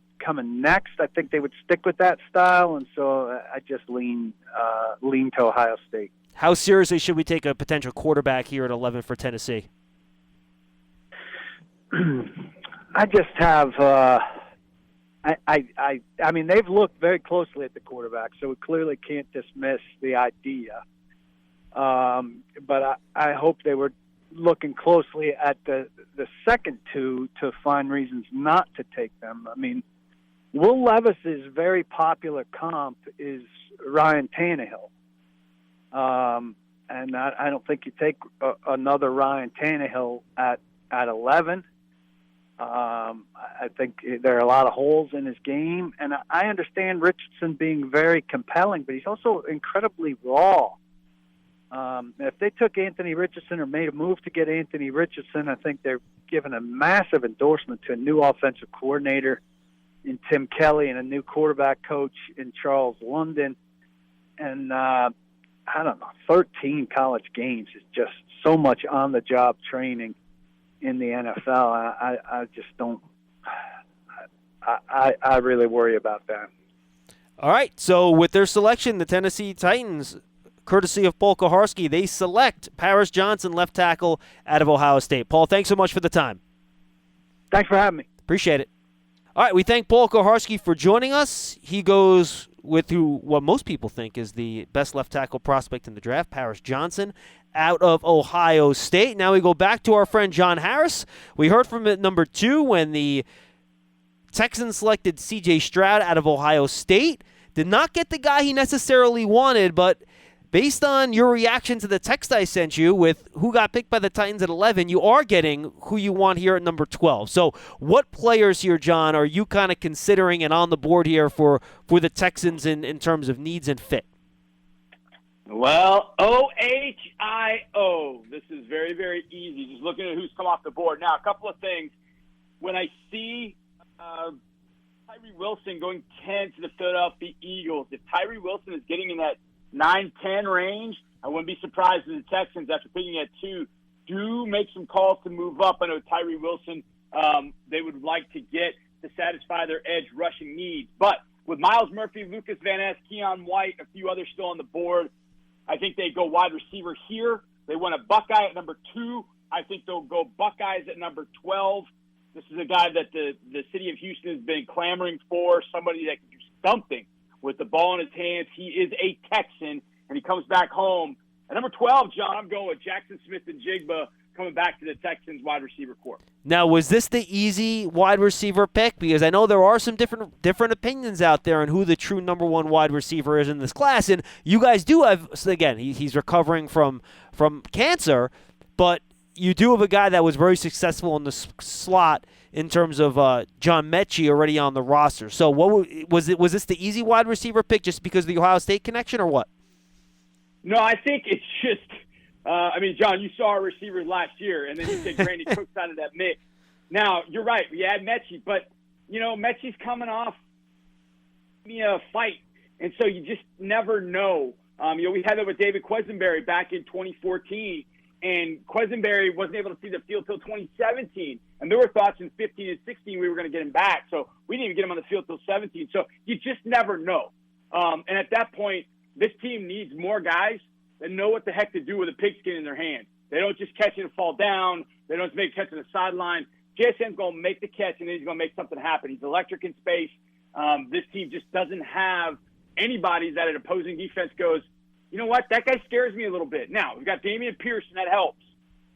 next. I think they would stick with that style, and so I just lean to Ohio State. How seriously should we take a potential quarterback here at 11 for Tennessee? I just have. I mean, they've looked very closely at the quarterback, so we clearly can't dismiss the idea. But I hope they were looking closely at the second two to find reasons not to take them. I mean, Will Levis's very popular comp is Ryan Tannehill. And I don't think you take another Ryan Tannehill at 11. I think there are a lot of holes in his game, and I understand Richardson being very compelling, but he's also incredibly raw. If they took Anthony Richardson or made a move to get Anthony Richardson, I think they're giving a massive endorsement to a new offensive coordinator in Tim Kelly and a new quarterback coach in Charles London. And I don't know, 13 college games is just so much on-the-job training in the NFL. I just don't. I really worry about that. All right. So with their selection, the Tennessee Titans, courtesy of Paul Koharski, they select Paris Johnson, left tackle out of Ohio State. Paul, thanks so much for the time. Thanks for having me. Appreciate it. All right. We thank Paul Koharski for joining us. He goes with what most people think is the best left tackle prospect in the draft, Paris Johnson, out of Ohio State. Now we go back to our friend John Harris. We heard from him at number 2 when the Texans selected C.J. Stroud out of Ohio State. Did not get the guy he necessarily wanted, but based on your reaction to the text I sent you with who got picked by the Titans at 11, you are getting who you want here at number 12. So what players here, John, are you kind of considering and on the board here for the Texans in terms of needs and fit? Well, OHIO. This is very, very easy. Just looking at who's come off the board. Now, a couple of things. When I see Tyree Wilson going 10 to the Philadelphia Eagles, if Tyree Wilson is getting in that 9-10 range, I wouldn't be surprised if the Texans, after picking at 2, do make some calls to move up. I know Tyree Wilson, they would like to get to satisfy their edge rushing needs. But with Myles Murphy, Lucas Van Ness, Keon White, a few others still on the board, I think they go wide receiver here. They want a Buckeye at number 2. I think they'll go Buckeyes at number 12. This is a guy that the city of Houston has been clamoring for, somebody that can do something with the ball in his hands. He is a Texan, and he comes back home. At number 12, John, I'm going with Jackson Smith and Jigba, coming back to the Texans wide receiver corps. Now, was this the easy wide receiver pick? Because I know there are some different opinions out there on who the true number one wide receiver is in this class, and you guys do have, again, he's recovering from cancer, but you do have a guy that was very successful in the slot in terms of John Mechie already on the roster. So was this the easy wide receiver pick just because of the Ohio State connection, or what? No, I think it's just John, you saw our receivers last year, and then you take Randy Cooks out of that mix. Now, you're right. We had Mechie, but, Mechie's coming off a fight, and so you just never know. We had that with David Quesenberry back in 2014, and Quesenberry wasn't able to see the field till 2017. And there were thoughts in 15 and 16 we were going to get him back. So we didn't even get him on the field till 17. So you just never know. And at that point, this team needs more guys that know what the heck to do with a pigskin in their hand. They don't just catch it and fall down. They don't just make a catch on the sideline. JSN's going to make the catch, and then he's going to make something happen. He's electric in space. This team just doesn't have anybody that an opposing defense goes, you know what, that guy scares me a little bit. Now, we've got Damian Pierce, and that helps.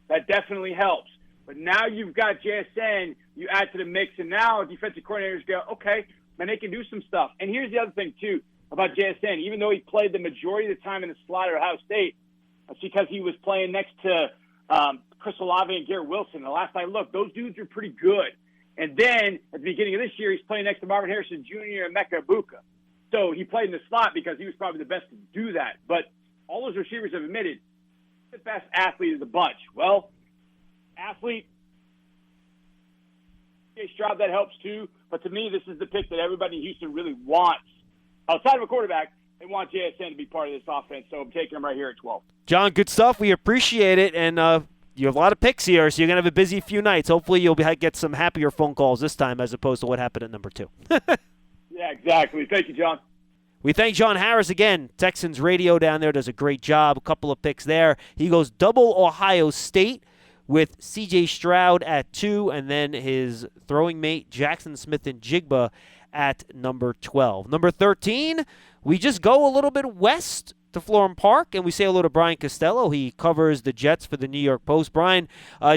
That definitely helps. But now you've got JSN, you add to the mix, and now defensive coordinators go, okay, man, they can do some stuff. And here's the other thing, too, about JSN. Even though he played the majority of the time in the slot at Ohio State, that's because he was playing next to Chris Olave and Garrett Wilson. The last I looked, those dudes are pretty good. And then at the beginning of this year, he's playing next to Marvin Harrison Jr. and Mecca Ibuka. So he played in the slot because he was probably the best to do that. But all those receivers have admitted the best athlete of the bunch. Well, athlete, Stroud, that helps too. But to me, this is the pick that everybody in Houston really wants. Outside of a quarterback, they want JSN to be part of this offense. So I'm taking him right here at 12. John, good stuff. We appreciate it. And you have a lot of picks here, so you're going to have a busy few nights. Hopefully you'll get some happier phone calls this time as opposed to what happened at number 2. Yeah, exactly. Thank you, John. We thank John Harris again. Texans radio down there does a great job. A couple of picks there. He goes double Ohio State with C.J. Stroud at 2, and then his throwing mate Jackson Smith-Njigba at number 12. Number 13, we just go a little bit west to Florham Park, and we say hello to Brian Costello. He covers the Jets for the New York Post. Brian,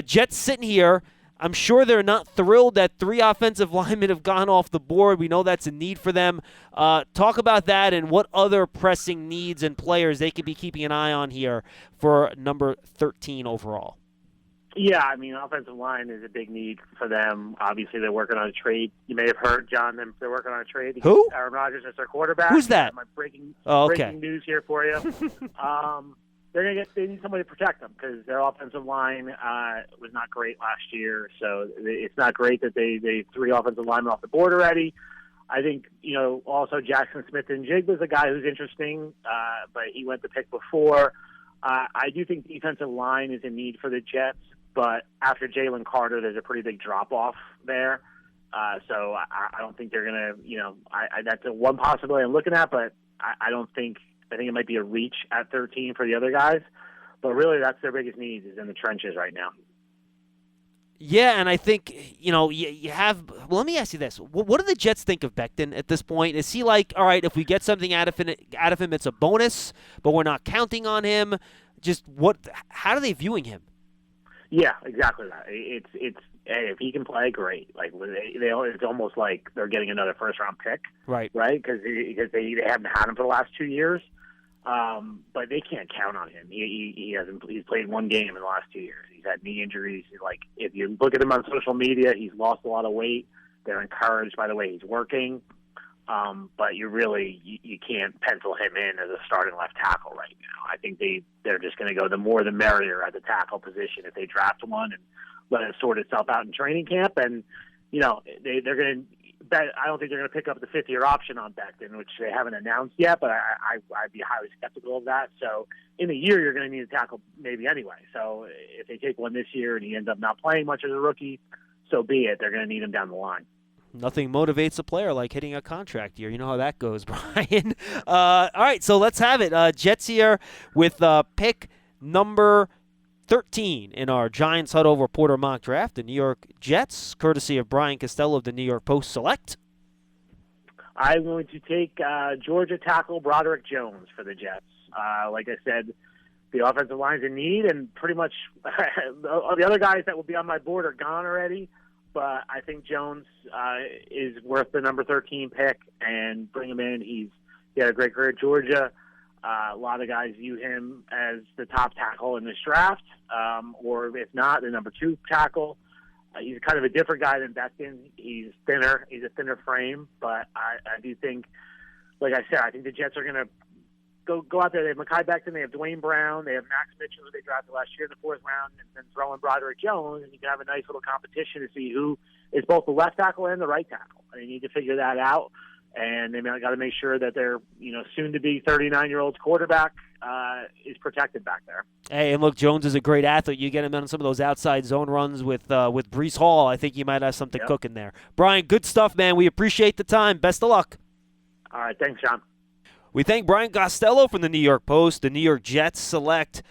Jets sitting here. I'm sure they're not thrilled that 3 offensive linemen have gone off the board. We know that's a need for them. Talk about that and what other pressing needs and players they could be keeping an eye on here for number 13 overall. Yeah, offensive line is a big need for them. Obviously, they're working on a trade. You may have heard, John, they're working on a trade. Who? Aaron Rodgers is their quarterback. Who's that? My breaking news here for you. They need somebody to protect them because their offensive line was not great last year. So it's not great that they 3 offensive linemen off the board already. I think, also Jackson Smith-Njigba is a guy who's interesting, but he went the pick before. I do think defensive line is a need for the Jets, but after Jalen Carter, there's a pretty big drop-off there. So I don't think they're going to, that's one possibility I'm looking at, but I think it might be a reach at 13 for the other guys. But really, that's their biggest need is in the trenches right now. Yeah, and I think, you have – well, let me ask you this. What do the Jets think of Becton at this point? Is he like, all right, if we get something out of him, it's a bonus, but we're not counting on him? Just how are they viewing him? Yeah, exactly that. It's hey, if he can play, great. Like it's almost like they're getting another first-round pick, right? Because they haven't had him for the last 2 years, but they can't count on him. He's played one game in the last 2 years. He's had knee injuries. Like if you look at him on social media, he's lost a lot of weight. They're encouraged by the way he's working, but you can't pencil him in as a starting left tackle right now. I think they're just going to go the more the merrier at the tackle position if they draft one and let it sort itself out in training camp. And they're going to bet. I don't think they're going to pick up the 5th-year option on Becton, which they haven't announced yet. But I'd be highly skeptical of that. So in a year, you're going to need a tackle maybe anyway. So if they take one this year and he ends up not playing much as a rookie, so be it. They're going to need him down the line. Nothing motivates a player like hitting a contract year. You know how that goes, Brian. All right, so let's have it. Jets here with pick number 13 in our Giants Huddle Reporter mock draft. The New York Jets, courtesy of Brian Costello of the New York Post, select. I'm going to take Georgia tackle Broderick Jones for the Jets. Like I said, the offensive line's in need, and pretty much the other guys that will be on my board are gone already. But I think Jones is worth the number 13 pick, and bring him in. He had a great career at Georgia. A lot of guys view him as the top tackle in this draft, or if not, the number 2 tackle. He's kind of a different guy than Becton. He's thinner. He's a thinner frame, but I do think, like I said, I think the Jets are going to go out there. They have Mekhi Becton, they have Dwayne Brown, they have Max Mitchell, who they drafted last year in the 4th round, and then throw in Broderick Jones, and you can have a nice little competition to see who is both the left tackle and the right tackle. And you need to figure that out, and they got to make sure that their soon-to-be 39-year-old quarterback is protected back there. Hey, and look, Jones is a great athlete. You get him on some of those outside zone runs with Breece Hall. I think you might have something cooking there. Brian, good stuff, man. We appreciate the time. Best of luck. All right, thanks, John. We thank Brian Costello from the New York Post. The New York Jets select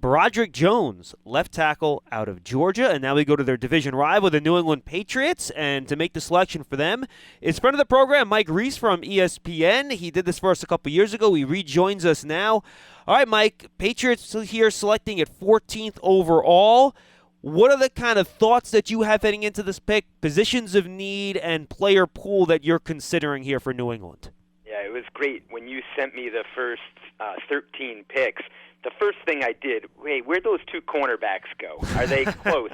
Broderick Jones, left tackle out of Georgia. And now we go to their division rival, the New England Patriots. And to make the selection for them is friend of the program, Mike Reese from ESPN. He did this for us a couple years ago. He rejoins us now. All right, Mike, Patriots here selecting at 14th overall. What are the kind of thoughts that you have heading into this pick, positions of need, and player pool that you're considering here for New England? Yeah, it was great. When you sent me the first 13 picks, the first thing I did, hey, where'd those 2 cornerbacks go? Are they close?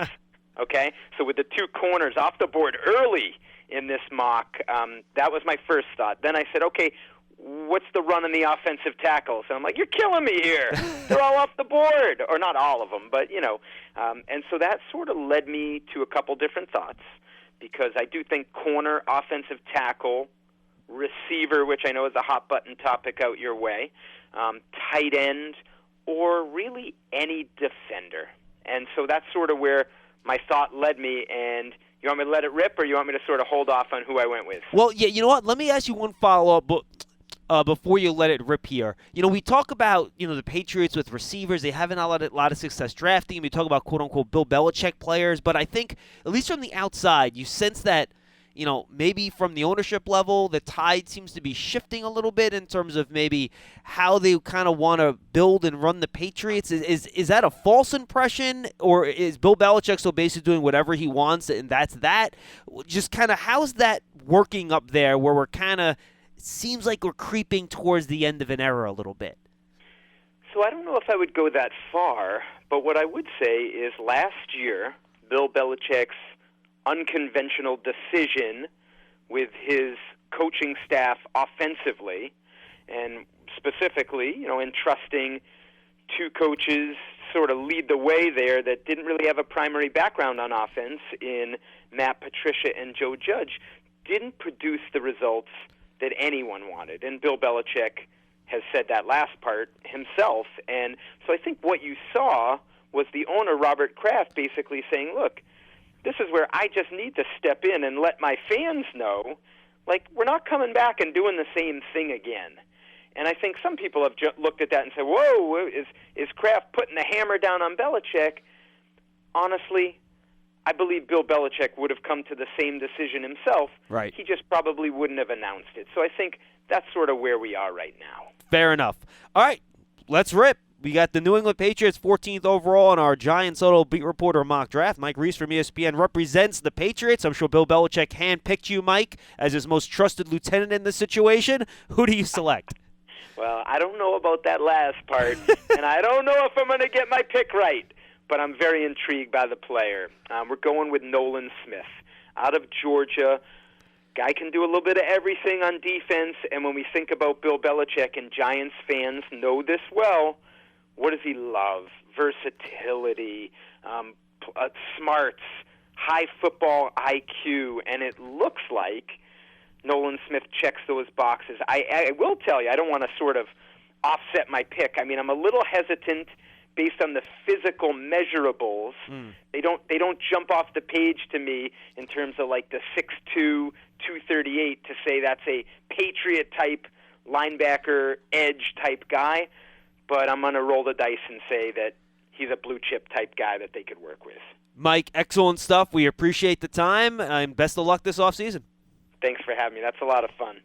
Okay, so with the 2 corners off the board early in this mock, that was my first thought. Then I said, okay, what's the run on the offensive tackles? And I'm like, you're killing me here. They're all off the board. Or not all of them, but, and so that sort of led me to a couple different thoughts, because I do think corner, offensive tackle, receiver, which I know is a hot-button topic out your way, tight end, or really any defender. And so that's sort of where my thought led me. And you want me to let it rip, or you want me to sort of hold off on who I went with? Well, yeah, you know what? Let me ask you one follow-up before you let it rip here. We talk about, the Patriots with receivers. They haven't had a lot of success drafting. We talk about, quote-unquote, Bill Belichick players. But I think, at least from the outside, you sense that, maybe from the ownership level, the tide seems to be shifting a little bit in terms of maybe how they kind of want to build and run the Patriots. Is that a false impression, or is Bill Belichick still basically doing whatever he wants and that's that? Just kind of how's that working up there where we're kind of seems like we're creeping towards the end of an era a little bit? So I don't know if I would go that far, but what I would say is last year, Bill Belichick's unconventional decision with his coaching staff offensively, and specifically, entrusting 2 coaches sort of lead the way there that didn't really have a primary background on offense in Matt Patricia and Joe Judge, didn't produce the results that anyone wanted. And Bill Belichick has said that last part himself. And so I think what you saw was the owner, Robert Kraft, basically saying, look, this is where I just need to step in and let my fans know, like, we're not coming back and doing the same thing again. And I think some people have looked at that and said, whoa, is Kraft putting the hammer down on Belichick? Honestly, I believe Bill Belichick would have come to the same decision himself. Right. He just probably wouldn't have announced it. So I think that's sort of where we are right now. Fair enough. All right, let's rip. We got the New England Patriots 14th overall in our Giants Huddle beat reporter mock draft. Mike Reese from ESPN represents the Patriots. I'm sure Bill Belichick handpicked you, Mike, as his most trusted lieutenant in this situation. Who do you select? Well, I don't know about that last part, and I don't know if I'm going to get my pick right, but I'm very intrigued by the player. We're going with Nolan Smith out of Georgia. Guy can do a little bit of everything on defense, and when we think about Bill Belichick, and Giants fans know this well, what does he love? Versatility, smarts, high football IQ, and it looks like Nolan Smith checks those boxes. I will tell you, I don't want to sort of offset my pick. I mean, I'm a little hesitant based on the physical measurables. They don't jump off the page to me in terms of like the 6'2", 238 to say that's a Patriot type linebacker edge type guy. But I'm going to roll the dice and say that he's a blue-chip type guy that they could work with. Mike, excellent stuff. We appreciate the time, and best of luck this offseason. Thanks for having me. That's a lot of fun.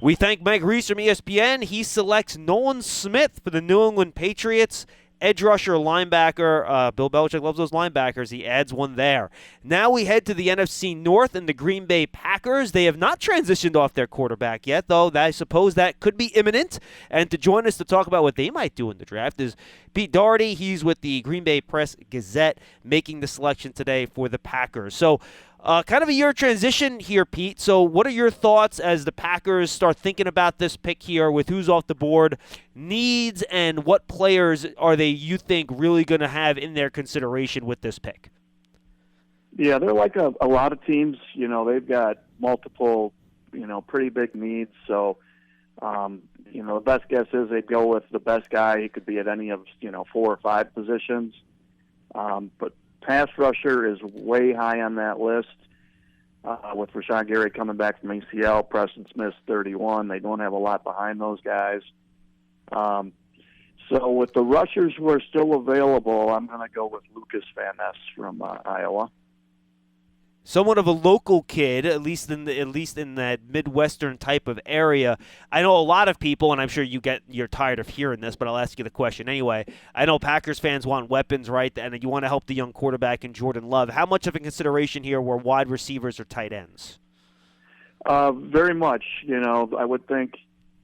We thank Mike Reese from ESPN. He selects Nolan Smith for the New England Patriots. Edge rusher, linebacker. Bill Belichick loves those linebackers. He adds one there. Now we head to the NFC North and the Green Bay Packers. They have not transitioned off their quarterback yet, though I suppose that could be imminent. And to join us to talk about what they might do in the draft is Pete Doherty. He's with the Green Bay Press-Gazette, making the selection today for the Packers. So kind of a year transition here, Pete. So what are your thoughts as the Packers start thinking about this pick here with who's off the board, needs, and what players are they, you think, really going to have in their consideration with this pick? Yeah, they're like a lot of teams. They've got multiple, pretty big needs. So, the best guess is they'd go with the best guy. He could be at any of, 4 or 5 positions. But pass rusher is way high on that list. With Rashawn Gary coming back from ACL, Preston Smith's 31. They don't have a lot behind those guys. So with the rushers who are still available, I'm going to go with Lucas Van Ness from Iowa. Somewhat of a local kid, at least in that Midwestern type of area. I know a lot of people, and I'm sure you're tired of hearing this, but I'll ask you the question anyway. I know Packers fans want weapons, right? And you want to help the young quarterback in Jordan Love. How much of a consideration here were wide receivers or tight ends? Very much. I would think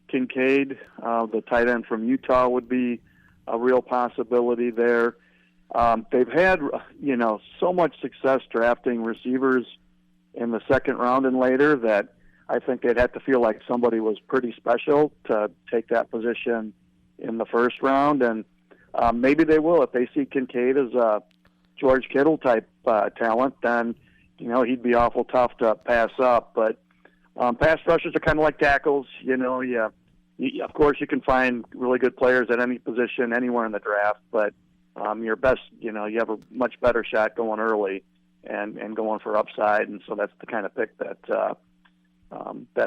Kincaid, the tight end from Utah, would be a real possibility there. They've had, so much success drafting receivers in the second round and later that I think they'd have to feel like somebody was pretty special to take that position in the first round. And maybe they will. If they see Kincaid as a George Kittle type talent, then, he'd be awful tough to pass up. But pass rushers are kind of like tackles. Of course, you can find really good players at any position anywhere in the draft, but your best, you have a much better shot going early and going for upside, and so that's the kind of pick that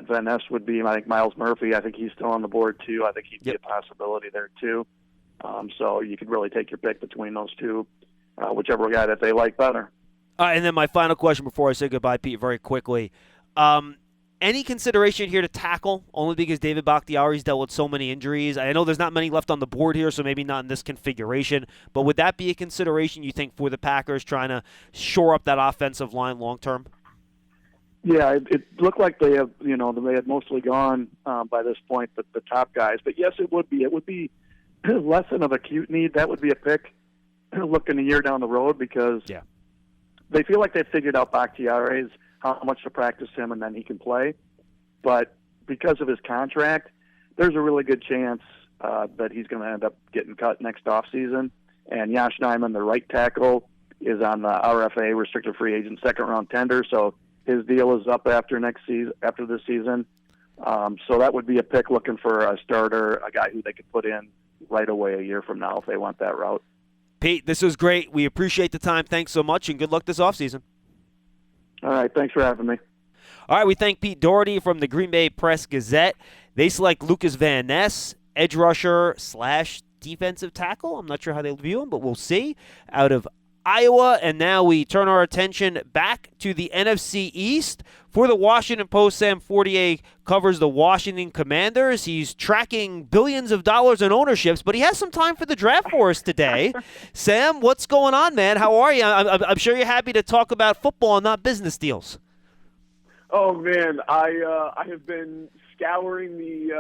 Van Ness would be. I think Miles Murphy, I think he's still on the board too. I think he'd be a possibility there too. So you could really take your pick between those two, whichever guy that they like better. And then my final question before I say goodbye, Pete, very quickly. Any consideration here to tackle, only because David Bakhtiari's dealt with so many injuries? I know there's not many left on the board here, so maybe not in this configuration, but would that be a consideration, you think, for the Packers trying to shore up that offensive line long-term? Yeah, it looked like they have, they had mostly gone by this point, the top guys. But yes, it would be. It would be less of an acute need. That would be a pick looking a year down the road because they feel like they've figured out Bakhtiari's, how much to practice him, and then he can play. But because of his contract, there's a really good chance that he's going to end up getting cut next offseason. And Josh Nijman, the right tackle, is on the RFA, restricted free agent, second-round tender, so his deal is up after this season. So that would be a pick looking for a starter, a guy who they could put in right away a year from now if they want that route. Pete, this was great. We appreciate the time. Thanks so much, and good luck this offseason. All right, thanks for having me. All right, we thank Pete Doherty from the Green Bay Press-Gazette. They select Lucas Van Ness, edge rusher / defensive tackle. I'm not sure how they view him, but we'll see. Out of Iowa, and now we turn our attention back to the NFC East. For the Washington Post, Sam Fortier covers the Washington Commanders. He's tracking billions of dollars in ownerships, but he has some time for the draft for us today. Sam, what's going on, man? How are you? I'm sure you're happy to talk about football and not business deals. Oh, man, I have been scouring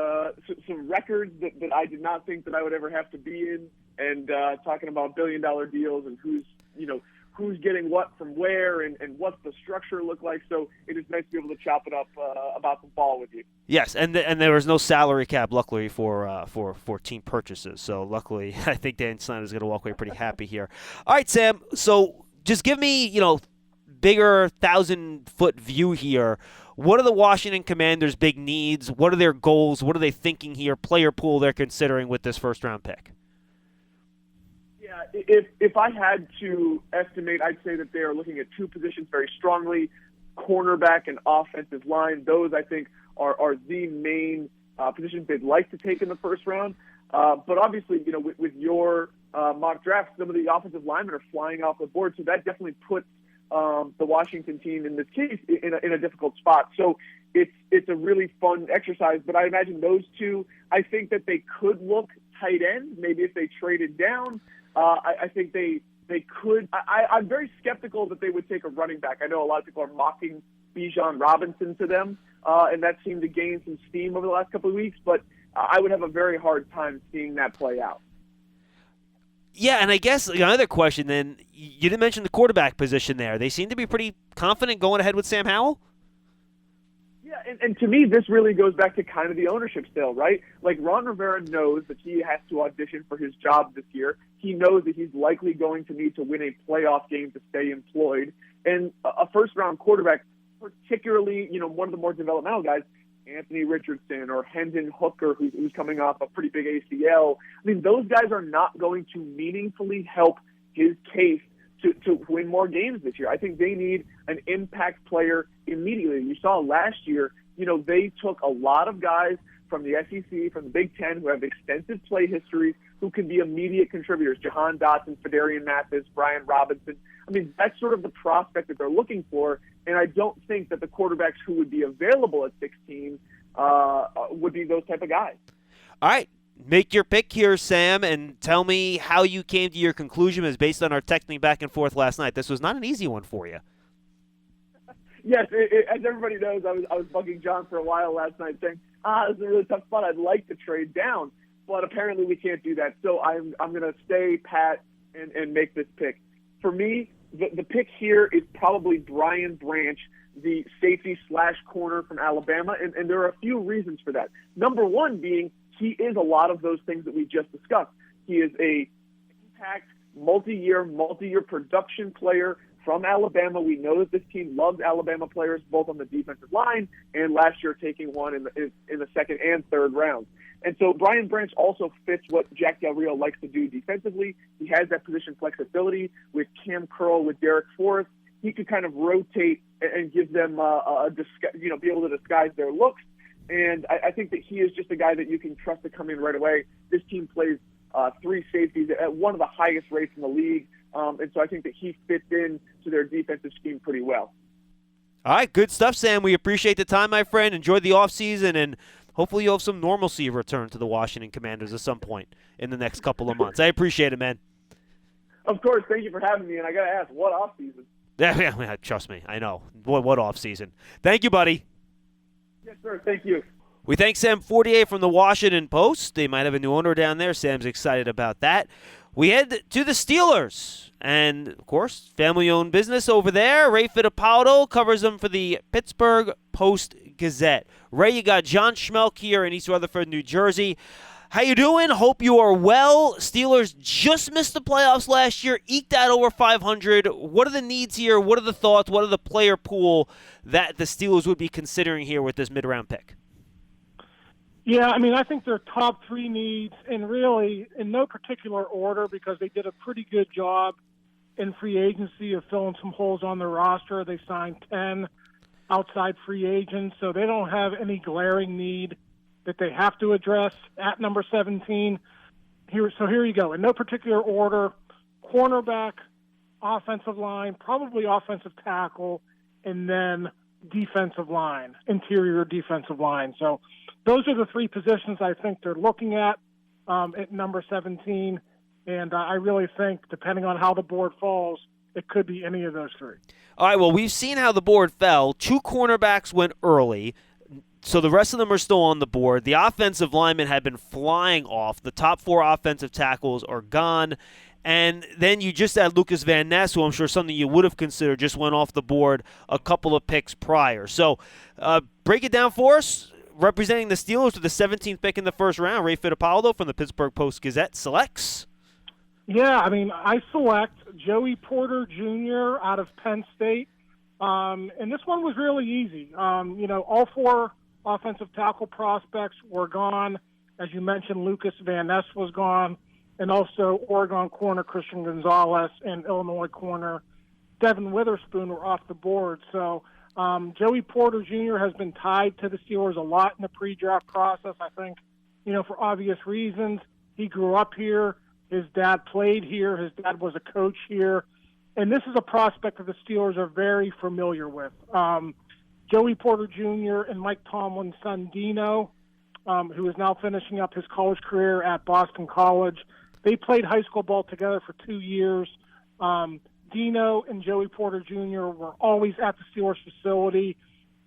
some records that I did not think that I would ever have to be in, and talking about billion-dollar deals and who's getting what from where and what's the structure look like. So it is nice to be able to chop it up about the ball with you. Yes, and there was no salary cap, luckily, for team purchases. So luckily, I think Dan Snyder's going to walk away pretty happy here. All right, Sam, so just give me, bigger 1,000-foot view here. What are the Washington Commanders' big needs? What are their goals? What are they thinking here? Player pool they're considering with this first-round pick? Yeah, if I had to estimate, I'd say that they are looking at two positions very strongly, cornerback and offensive line. Those, I think, are the main positions they'd like to take in the first round. But obviously, with your mock draft, some of the offensive linemen are flying off the board, so that definitely puts the Washington team in this case in a difficult spot. So it's a really fun exercise. But I imagine those two, I think that they could look tight ends. Maybe if they traded down, I think they could. I'm very skeptical that they would take a running back. I know a lot of people are mocking Bijan Robinson to them, and that seemed to gain some steam over the last couple of weeks. But I would have a very hard time seeing that play out. Yeah, and I guess another question then, you didn't mention the quarterback position there. They seem to be pretty confident going ahead with Sam Howell? Yeah, and to me, this really goes back to kind of the ownership still, right? Like, Ron Rivera knows that he has to audition for his job this year. He knows that he's likely going to need to win a playoff game to stay employed. And a first-round quarterback, particularly, one of the more developmental guys, Anthony Richardson or Hendon Hooker, who's coming off a pretty big ACL. I mean, those guys are not going to meaningfully help his case to win more games this year. I think they need an impact player immediately. You saw last year, they took a lot of guys from the SEC, from the Big Ten, who have extensive play histories, who can be immediate contributors. Jahan Dotson, Fedarian Mathis, Brian Robinson. I mean, that's sort of the prospect that they're looking for. And I don't think that the quarterbacks who would be available at 16 would be those type of guys. All right. Make your pick here, Sam, and tell me how you came to your conclusion as based on our texting back and forth last night. This was not an easy one for you. Yes, as everybody knows, I was bugging John for a while last night saying, this is a really tough spot. I'd like to trade down, but apparently we can't do that. So I'm going to stay pat and make this pick. For me, the pick here is probably Brian Branch, the safety/corner from Alabama, and there are a few reasons for that. Number one being he is a lot of those things that we just discussed. He is a impact, multi-year production player from Alabama. We know that this team loves Alabama players, both on the defensive line and last year taking one in the second and third rounds. And so Brian Branch also fits what Jack Del Rio likes to do defensively. He has that position flexibility with Cam Curl, with Derek Forrest. He could kind of rotate and give them be able to disguise their looks. And I think that he is just a guy that you can trust to come in right away. This team plays three safeties at one of the highest rates in the league. And so I think that he fits in to their defensive scheme pretty well. All right, good stuff, Sam. We appreciate the time, my friend. Enjoy the offseason, and hopefully you'll have some normalcy return to the Washington Commanders at some point in the next couple of months. I appreciate it, man. Of course. Thank you for having me. And I got to ask, what offseason? Yeah, trust me. I know. What offseason? Thank you, buddy. Yes, sir. Thank you. We thank Sam Fortier from the Washington Post. They might have a new owner down there. Sam's excited about that. We head to the Steelers. And, of course, family-owned business over there. Ray Fittipaldo covers them for the Pittsburgh Post-Gazette. Ray, you got John Schmeelk here in East Rutherford, New Jersey. How you doing? Hope you are well. Steelers just missed the playoffs last year, eked out over 500. What are the needs here? What are the thoughts? What are the player pool that the Steelers would be considering here with this mid-round pick? Yeah, I mean, I think their top three needs, and really in no particular order because they did a pretty good job in free agency of filling some holes on their roster. They signed 10 outside free agents, so they don't have any glaring need that they have to address at number 17. Here you go. In no particular order, cornerback, offensive line, probably offensive tackle, and then defensive line, interior defensive line. So those are the three positions I think they're looking at number 17. And I really think, depending on how the board falls, it could be any of those three. All right, well, we've seen how the board fell. 2 cornerbacks went early, so the rest of them are still on the board. The offensive linemen have been flying off. The top 4 offensive tackles are gone. And then you just had Lucas Van Ness, who I'm sure something you would have considered, just went off the board a couple of picks prior. So break it down for us. Representing the Steelers with the 17th pick in the first round, Ray Fittipaldo from the Pittsburgh Post-Gazette selects. Yeah, I mean, I select Joey Porter Jr. out of Penn State. And this one was really easy. All 4 offensive tackle prospects were gone. As you mentioned, Lucas Van Ness was gone. And also Oregon corner Christian Gonzalez and Illinois corner Devin Witherspoon were off the board. So Joey Porter Jr. has been tied to the Steelers a lot in the pre-draft process, I think, for obvious reasons. He grew up here. His dad played here. His dad was a coach here. and this is a prospect that the Steelers are very familiar with. Joey Porter Jr. and Mike Tomlin's son Dino, who is now finishing up his college career at Boston College. They played high school ball together for 2 years. Dino and Joey Porter Jr. were always at the Steelers facility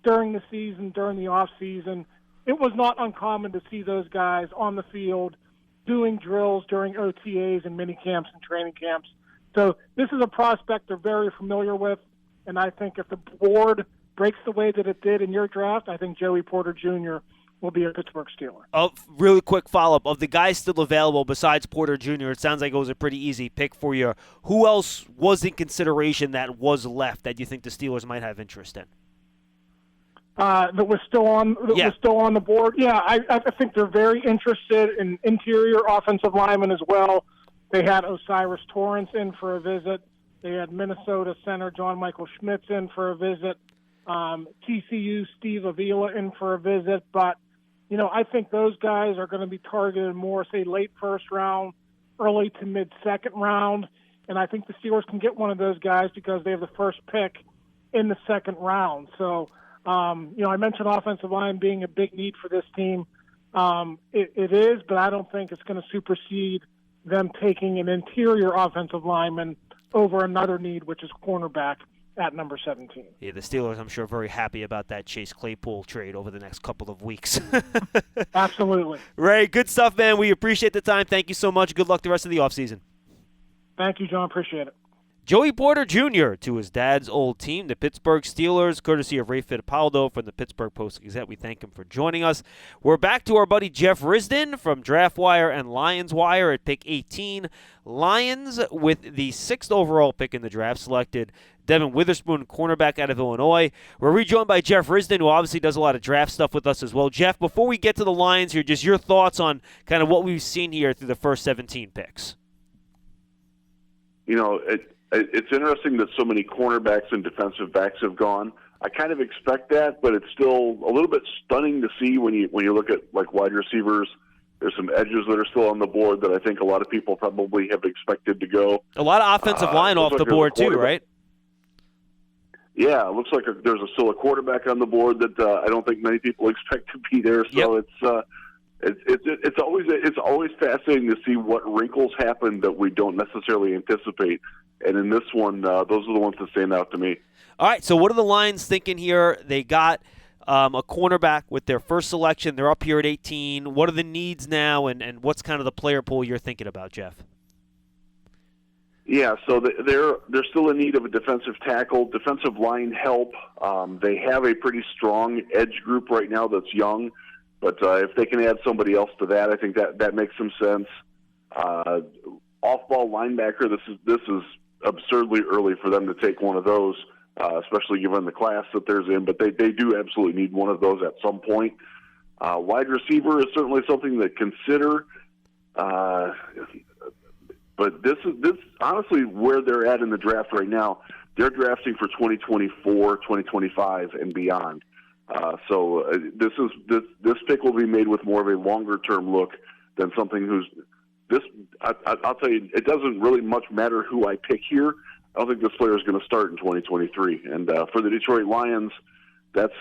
during the season, during the off season. It was not uncommon to see those guys on the field doing drills during OTAs and mini camps and training camps. So this is a prospect they're very familiar with, and I think if the board breaks the way that it did in your draft, I think Joey Porter Jr. will be a Pittsburgh Steeler. Oh, really quick follow-up. Of the guys still available besides Porter Jr., it sounds like it was a pretty easy pick for you. Who else was in consideration that was left that you think the Steelers might have interest in? That was still on the board. Yeah, I think they're very interested in interior offensive linemen as well. They had Osiris Torrance in for a visit. They had Minnesota center John Michael Schmitz in for a visit. TCU Steve Avila in for a visit. But, I think those guys are going to be targeted more, say, late first round, early to mid-second round. And I think the Steelers can get one of those guys because they have the first pick in the second round. So, I mentioned offensive line being a big need for this team. It is, but I don't think it's going to supersede them taking an interior offensive lineman over another need, which is cornerback at number 17. Yeah, the Steelers, I'm sure, very happy about that Chase Claypool trade over the next couple of weeks. Absolutely. Ray, good stuff, man. We appreciate the time. Thank you so much. Good luck the rest of the offseason. Thank you, John. Appreciate it. Joey Porter Jr. to his dad's old team, the Pittsburgh Steelers, courtesy of Ray Fittipaldo from the Pittsburgh Post-Gazette. We thank him for joining us. We're back to our buddy Jeff Risdon from DraftWire and Lions Wire at pick 18. Lions, with the 6th overall pick in the draft, selected Devin Witherspoon, cornerback out of Illinois. We're rejoined by Jeff Risdon, who obviously does a lot of draft stuff with us as well. Jeff, before we get to the Lions here, just your thoughts on kind of what we've seen here through the first 17 picks. It's interesting that so many cornerbacks and defensive backs have gone. I kind of expect that, but it's still a little bit stunning to see when you look at like wide receivers. There's some edges that are still on the board that I think a lot of people probably have expected to go. A lot of offensive line off the board too, right? Yeah, it looks like there's still a quarterback on the board that I don't think many people expect to be there. So it's always fascinating to see what wrinkles happen that we don't necessarily anticipate. And in this one, those are the ones that stand out to me. All right, so what are the Lions thinking here? They got a cornerback with their first selection. They're up here at 18. What are the needs now, and what's kind of the player pool you're thinking about, Jeff? Yeah, so they're still in need of a defensive tackle, defensive line help. They have a pretty strong edge group right now that's young, but if they can add somebody else to that, I think that makes some sense. Off-ball linebacker, this is absurdly early for them to take one of those, especially given the class that there's in, but they do absolutely need one of those at some point. Wide receiver is certainly something to consider, but this honestly where they're at in the draft right now. They're drafting for 2024, 2025, and beyond. So this pick will be made with more of a longer-term look than something who's this. I'll tell you, it doesn't really much matter who I pick here. I don't think this player is going to start in 2023. And for the Detroit Lions, that's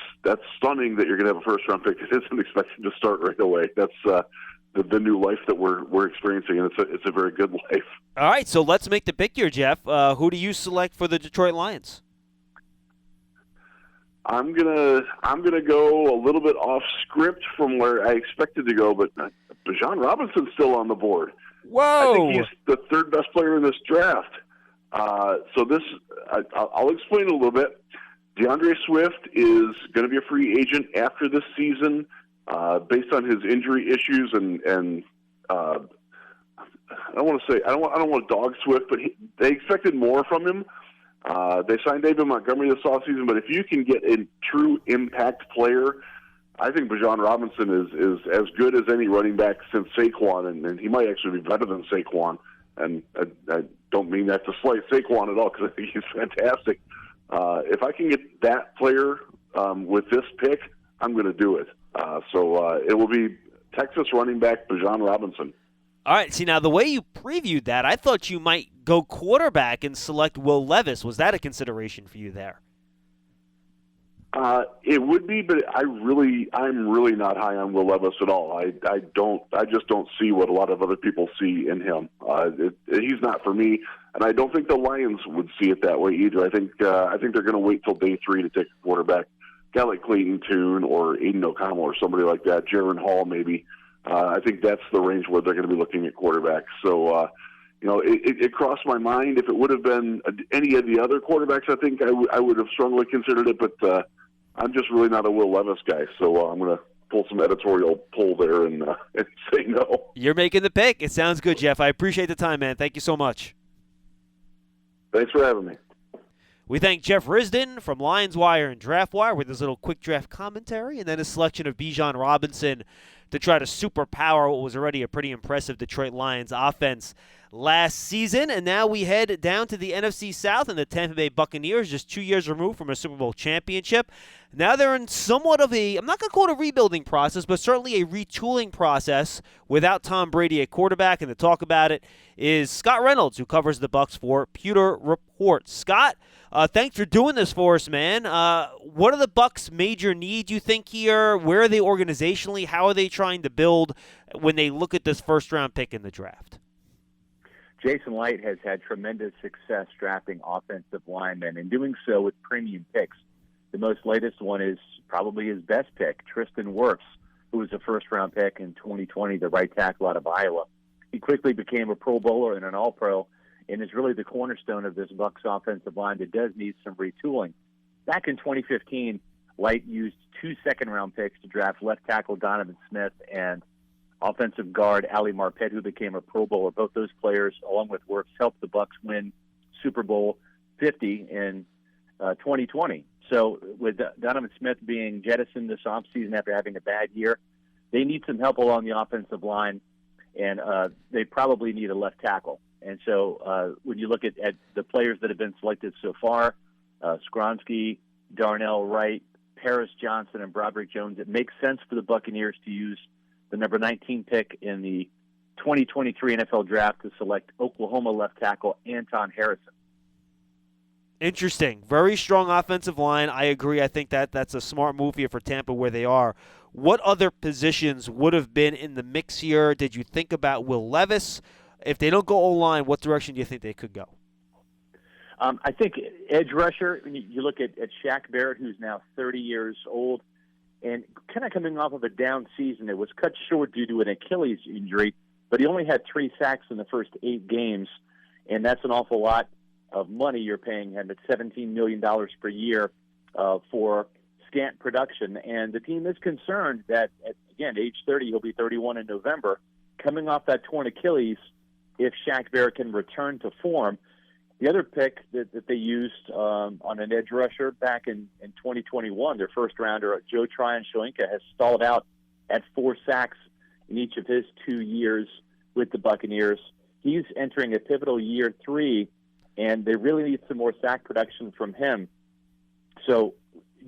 stunning that you're going to have a first-round pick that isn't expected to start right away. That's the new life that we're experiencing, and it's a very good life. All right, so let's make the pick here, Jeff. Who do you select for the Detroit Lions? I'm gonna go a little bit off script from where I expected to go, but Bijan Robinson's still on the board. Whoa! I think he's the third best player in this draft. So this, I'll explain a little bit. DeAndre Swift is going to be a free agent after this season, based on his injury issues, and I don't want to dog Swift, but they expected more from him. They signed David Montgomery this offseason, but if you can get a true impact player, I think Bijan Robinson is as good as any running back since Saquon, and he might actually be better than Saquon. And I don't mean that to slight Saquon at all, because I think he's fantastic. If I can get that player with this pick, I'm going to do it. So it will be Texas running back Bijan Robinson. All right, see, now the way you previewed that, I thought you might go quarterback and select Will Levis. Was that a consideration for you there? It would be, but I'm really not high on Will Levis at all. I just don't see what a lot of other people see in him. He's not for me, and I don't think the Lions would see it that way either. I think they're going to wait till day 3 to take a quarterback, a guy like Clayton Tune or Aiden O'Connell or somebody like that, Jaron Hall maybe. I think that's the range where they're going to be looking at quarterbacks. So, it crossed my mind. If it would have been any of the other quarterbacks, I think I would have strongly considered it, but I'm just really not a Will Levis guy, so I'm going to pull some editorial pull there and say no. You're making the pick. It sounds good, Jeff. I appreciate the time, man. Thank you so much. Thanks for having me. We thank Jeff Risdon from Lions Wire and Draft Wire with his little quick draft commentary and then his selection of Bijan Robinson to try to superpower what was already a pretty impressive Detroit Lions offense last season. And now we head down to the NFC South, and the Tampa Bay Buccaneers, just 2 years removed from a Super Bowl championship. Now they're in somewhat of a, I'm not going to call it a rebuilding process, but certainly a retooling process without Tom Brady at quarterback. And to talk about it is Scott Reynolds, who covers the Bucs for Pewter Report. Scott, thanks for doing this for us, man. What are the Bucs' major needs, you think, here? Where are they organizationally? How are they trying to build when they look at this first-round pick in the draft? Jason Light has had tremendous success drafting offensive linemen and doing so with premium picks. The most latest one is probably his best pick, Tristan Wirfs, who was a first-round pick in 2020, the right tackle out of Iowa. He quickly became a Pro Bowler and an All-Pro, and is really the cornerstone of this Bucs offensive line that does need some retooling. Back in 2015, Light used 2 second-round picks to draft left tackle Donovan Smith and offensive guard Ali Marpet, who became a Pro Bowler. Both those players, along with Wirfs, helped the Bucs win Super Bowl 50 in 2020. So with Donovan Smith being jettisoned this offseason after having a bad year, they need some help along the offensive line, and they probably need a left tackle. And so when you look at the players that have been selected so far, Skronsky, Darnell Wright, Paris Johnson, and Broderick Jones, it makes sense for the Buccaneers to use the number 19 pick in the 2023 NFL Draft to select Oklahoma left tackle Anton Harrison. Interesting. Very strong offensive line. I agree. I think that's a smart move here for Tampa where they are. What other positions would have been in the mix here? Did you think about Will Levis? If they don't go O-line, what direction do you think they could go? I think edge rusher, when you look at Shaq Barrett, who's now 30 years old, and kind of coming off of a down season. It was cut short due to an Achilles injury, but he only had 3 sacks in the first 8 games, and that's an awful lot of money you're paying him at $17 million per year for scant production. And the team is concerned that, at, again, age 30, he'll be 31 in November, coming off that torn Achilles, if Shaq Barrett can return to form. The other pick that they used on an edge rusher back in 2021, their first rounder, Joe Tryon-Shoyinka, has stalled out at 4 sacks in each of his 2 years with the Buccaneers. He's entering a pivotal year 3, and they really need some more sack production from him. So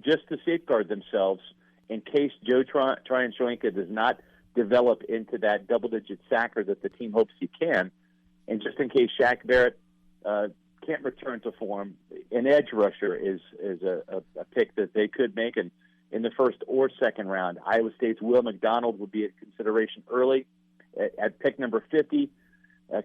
just to safeguard themselves, in case Joe Tryon-Shoyinka does not develop into that double-digit sacker that the team hopes he can, and just in case Shaq Barrett can't return to form, an edge rusher is a pick that they could make in the first or second round. Iowa State's Will McDonald would be a consideration early. At pick number 50,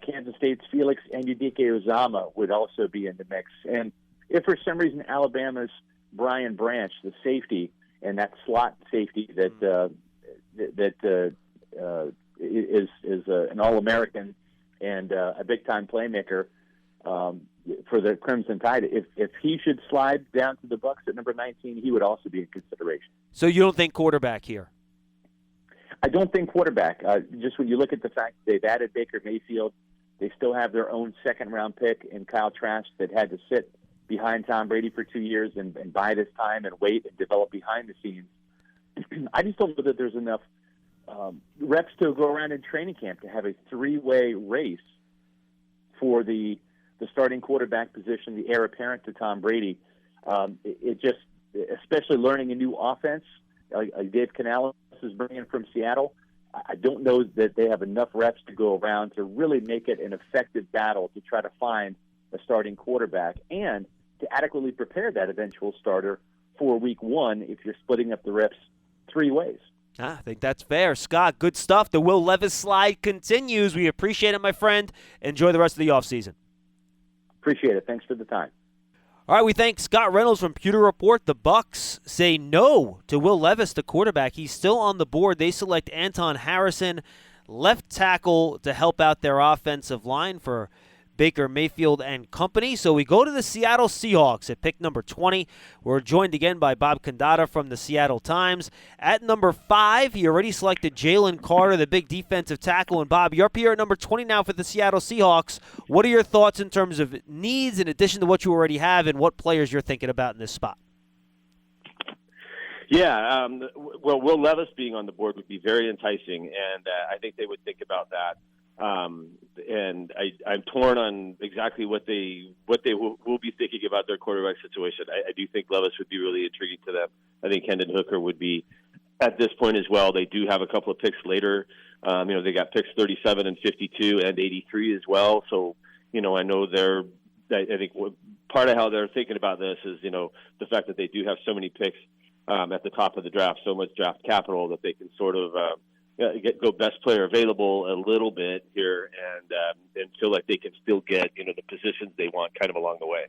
Kansas State's Felix Anudike-Uzomah would also be in the mix. And if for some reason Alabama's Brian Branch, the safety, and that slot safety that is an All-American and a big-time playmaker for the Crimson Tide, if he should slide down to the Bucs at number 19, he would also be in consideration. So you don't think quarterback here? I don't think quarterback. Just when you look at the fact that they've added Baker Mayfield, they still have their own second-round pick in Kyle Trask that had to sit behind Tom Brady for 2 years and bide his time and wait and develop behind the scenes. I just don't know that there's enough reps to go around in training camp to have a 3-way race for the starting quarterback position, the heir apparent to Tom Brady. It just, especially learning a new offense, like Dave Canales is bringing from Seattle, I don't know that they have enough reps to go around to really make it an effective battle to try to find a starting quarterback and to adequately prepare that eventual starter for week one if you're splitting up the reps 3 ways. I think that's fair. Scott, good stuff. The Will Levis slide continues. We appreciate it, my friend. Enjoy the rest of the offseason. Appreciate it. Thanks for the time. All right, we thank Scott Reynolds from Pewter Report. The Bucs say no to Will Levis, the quarterback. He's still on the board. They select Anton Harrison, left tackle, to help out their offensive line for Baker Mayfield and company. So we go to the Seattle Seahawks at pick number 20. We're joined again by Bob Condata from the Seattle Times. At number 5, he already selected Jalen Carter, the big defensive tackle. And Bob, you're up here at number 20 now for the Seattle Seahawks. What are your thoughts in terms of needs in addition to what you already have and what players you're thinking about in this spot? Yeah, well, Will Levis being on the board would be very enticing, and I think they would think about that. And I'm torn on exactly what they will be thinking about their quarterback situation. I do think Levis would be really intriguing to them. I think Hendon Hooker would be at this point as well. They do have a couple of picks later. They got picks 37 and 52 and 83 as well. So, I know I think part of how they're thinking about this is, the fact that they do have so many picks at the top of the draft, so much draft capital that they can sort of go best player available a little bit here and feel like they can still get the positions they want kind of along the way.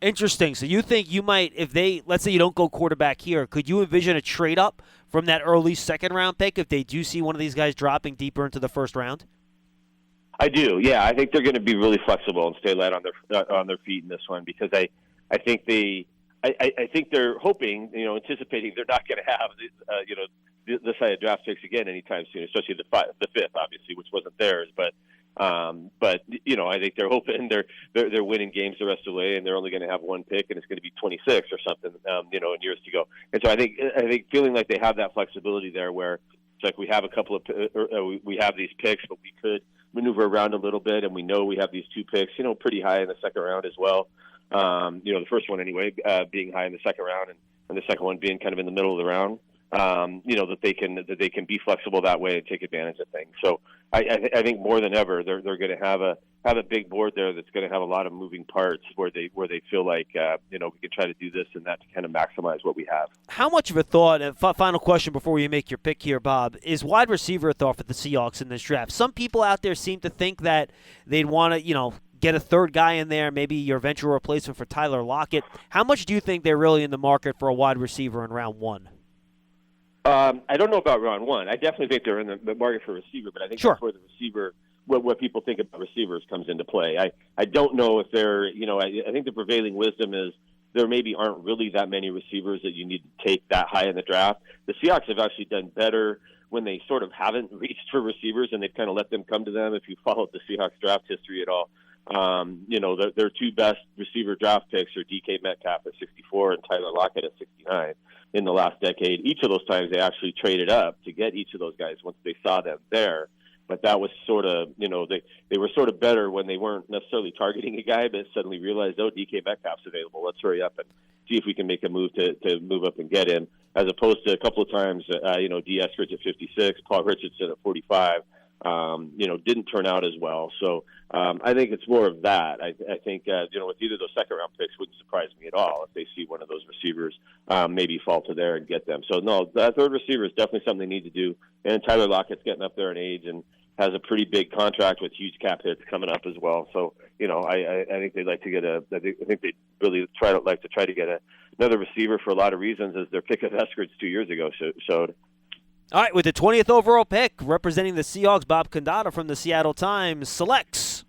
Interesting. So you think you might, if they, let's say you don't go quarterback here, could you envision a trade up from that early second round pick if they do see one of these guys dropping deeper into the first round? I do. Yeah, I think they're going to be really flexible and stay light on their feet in this one because I think I think they're hoping, anticipating they're not going to have this side of draft picks again anytime soon, especially the fifth, obviously, which wasn't theirs. But I think they're hoping they're winning games the rest of the way, and they're only going to have one pick, and it's going to be 26 or something, in years to go. And so I think feeling like they have that flexibility there, where it's like we have we have these picks, but we could maneuver around a little bit, and we know we have these 2 picks, pretty high in the second round as well. The first one anyway, being high in the second round, and the second one being kind of in the middle of the round. That they can be flexible that way and take advantage of things. So I think more than ever they're going to have a big board there that's going to have a lot of moving parts where they feel like we can try to do this and that to kind of maximize what we have. How much of a thought? Final question before you make your pick here, Bob, is wide receiver a thought for the Seahawks in this draft? Some people out there seem to think that they'd want to get a third guy in there, maybe your eventual replacement for Tyler Lockett. How much do you think they're really in the market for a wide receiver in round 1? I don't know about round 1. I definitely think they're in the market for a receiver, but I think that's where the receiver, what people think about receivers comes into play. I don't know if they're, I think the prevailing wisdom is there maybe aren't really that many receivers that you need to take that high in the draft. The Seahawks have actually done better when they sort of haven't reached for receivers and they've kind of let them come to them. If you followed the Seahawks draft history at all, their 2 best receiver draft picks are DK Metcalf at 64 and Tyler Lockett at 69 in the last decade. Each of those times they actually traded up to get each of those guys once they saw them there. But that was sort of, they were sort of better when they weren't necessarily targeting a guy, but suddenly realized, DK Metcalf's available. Let's hurry up and see if we can make a move to move up and get him, as opposed to a couple of times, D. Eskridge at 56, Paul Richardson at 45. Didn't turn out as well. So I think it's more of that. I think, with either of those second-round picks wouldn't surprise me at all if they see one of those receivers maybe fall to there and get them. So, no, that third receiver is definitely something they need to do. And Tyler Lockett's getting up there in age and has a pretty big contract with huge cap hits coming up as well. So, I think they'd like to get I think they'd really try to get another receiver for a lot of reasons, as their pick of Eskridge 2 years ago showed. All right, with the 20th overall pick, representing the Seahawks, Bob Condata from the Seattle Times selects.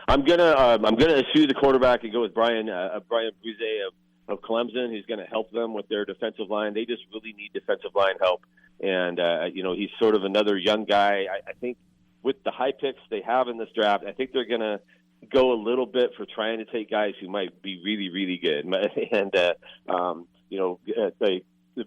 I'm gonna eschew the quarterback and go with Brian Bouze of Clemson, who's going to help them with their defensive line. They just really need defensive line help, and he's sort of another young guy. I think with the high picks they have in this draft, I think they're going to go a little bit for trying to take guys who might be really, really good, and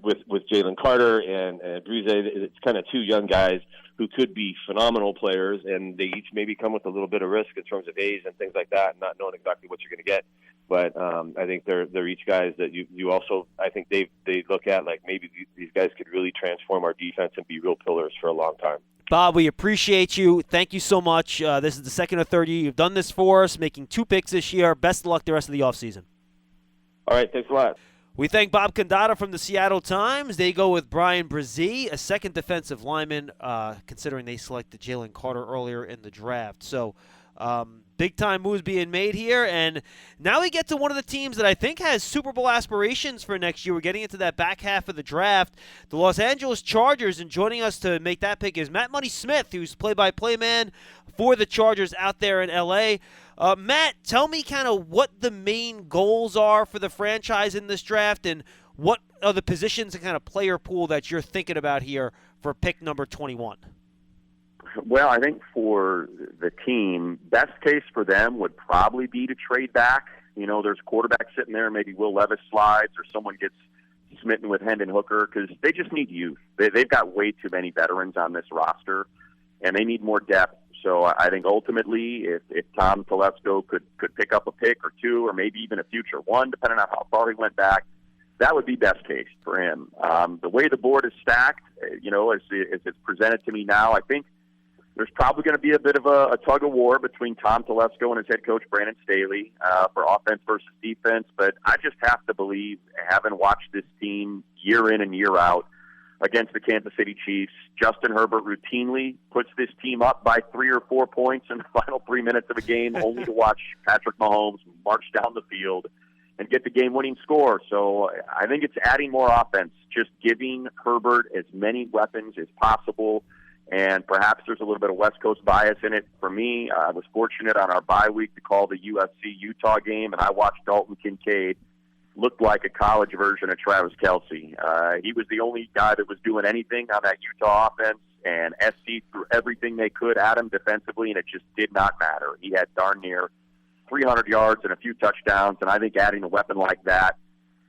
with Jalen Carter and Bouze, it's kind of 2 young guys who could be phenomenal players, and they each maybe come with a little bit of risk in terms of age and things like that, and not knowing exactly what you're going to get. but I think they're each guys that you also, I think they look at like maybe these guys could really transform our defense and be real pillars for a long time. Bob, we appreciate you. Thank you so much. This is the second or third year you've done this for us, making 2 picks this year. Best of luck the rest of the offseason. All right, thanks a lot. We thank Bob Condata from the Seattle Times. They go with Brian Brzee, a second defensive lineman, considering they selected Jalen Carter earlier in the draft. So big-time moves being made here. And now we get to one of the teams that I think has Super Bowl aspirations for next year. We're getting into that back half of the draft. The Los Angeles Chargers, and joining us to make that pick is Matt Money Smith, who's play-by-play man for the Chargers out there in L.A. Matt, tell me kind of what the main goals are for the franchise in this draft, and what are the positions and kind of player pool that you're thinking about here for pick number 21? Well, I think for the team, best case for them would probably be to trade back. You know, there's a quarterback sitting there, maybe Will Levis slides or someone gets smitten with Hendon Hooker because they just need youth. They've got way too many veterans on this roster, and they need more depth. So I think ultimately if Tom Telesco could pick up a pick or two or maybe even a future one, depending on how far he went back, that would be best case for him. The way the board is stacked, you know, as it's presented to me now, I think there's probably going to be a bit of a tug of war between Tom Telesco and his head coach, Brandon Staley, for offense versus defense. But I just have to believe, having watched this team year in and year out against the Kansas City Chiefs, Justin Herbert routinely puts this team up by 3 or 4 points in the final 3 minutes of a game, only to watch Patrick Mahomes march down the field and get the game-winning score. So I think it's adding more offense, just giving Herbert as many weapons as possible. And perhaps there's a little bit of West Coast bias in it. For me, I was fortunate on our bye week to call the USC-Utah game, and I watched Dalton Kincaid look like a college version of Travis Kelce. He was the only guy that was doing anything on that Utah offense, and SC threw everything they could at him defensively, and it just did not matter. He had darn near 300 yards and a few touchdowns, and I think adding a weapon like that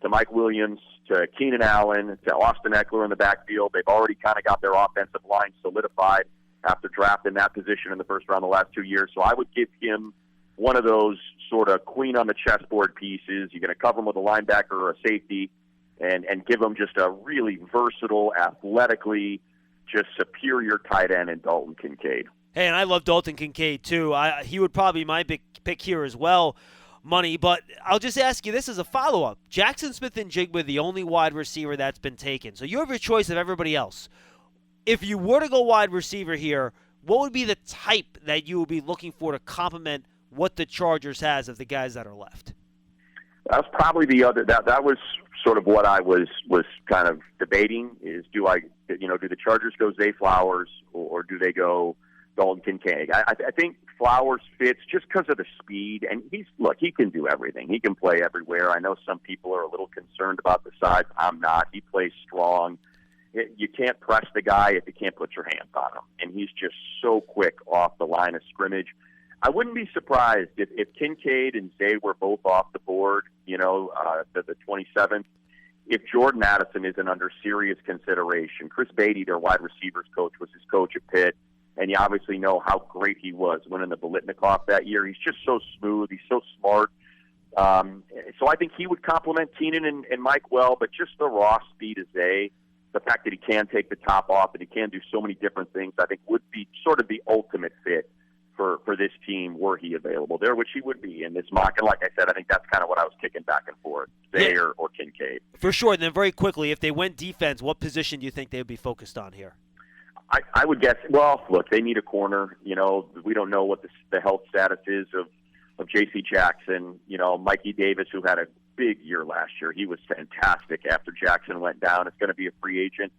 to Mike Williams, to Keenan Allen, to Austin Eckler in the backfield, they've already kind of got their offensive line solidified after drafting that position in the first round the last 2 years. So I would give him one of those sort of queen on the chessboard pieces. You're going to cover him with a linebacker or a safety and give him just a really versatile, athletically just superior tight end in Dalton Kincaid. Hey, and I love Dalton Kincaid too. He would probably be my big pick here as well, Money. But I'll just ask you this as a follow-up. Jackson Smith-Njigba, the only wide receiver that's been taken. So you have your choice of everybody else. If you were to go wide receiver here, what would be the type that you would be looking for to complement what the Chargers has of the guys that are left? That's probably the other. That was sort of what I was kind of debating. Is do the Chargers go Zay Flowers or do they go Dalton Kincaid? I think Flowers fits just because of the speed, and he can do everything. He can play everywhere. I know some people are a little concerned about the size. I'm not. He plays strong. You can't press the guy if you can't put your hands on him, and he's just so quick off the line of scrimmage. I wouldn't be surprised if Kincaid and Zay were both off the board, the 27th, if Jordan Addison isn't under serious consideration. Chris Beatty, their wide receivers coach, was his coach at Pitt, and you obviously know how great he was winning the Biletnikoff that year. He's just so smooth. He's so smart. So I think he would complement Keenan and Mike well, but just the raw speed of Zay, the fact that he can take the top off and he can do so many different things, I think would be sort of the ultimate fit for this team were he available there, which he would be in this mock. And like I said, I think that's kind of what I was kicking back and forth, Zay or Kincaid. For sure. And then very quickly, if they went defense, what position do you think they would be focused on here? I would guess, well, look, they need a corner. You know, we don't know what the health status is of J.C. Jackson. You know, Mikey Davis, who had a big year last year. He was fantastic after Jackson went down. It's going to be a free agent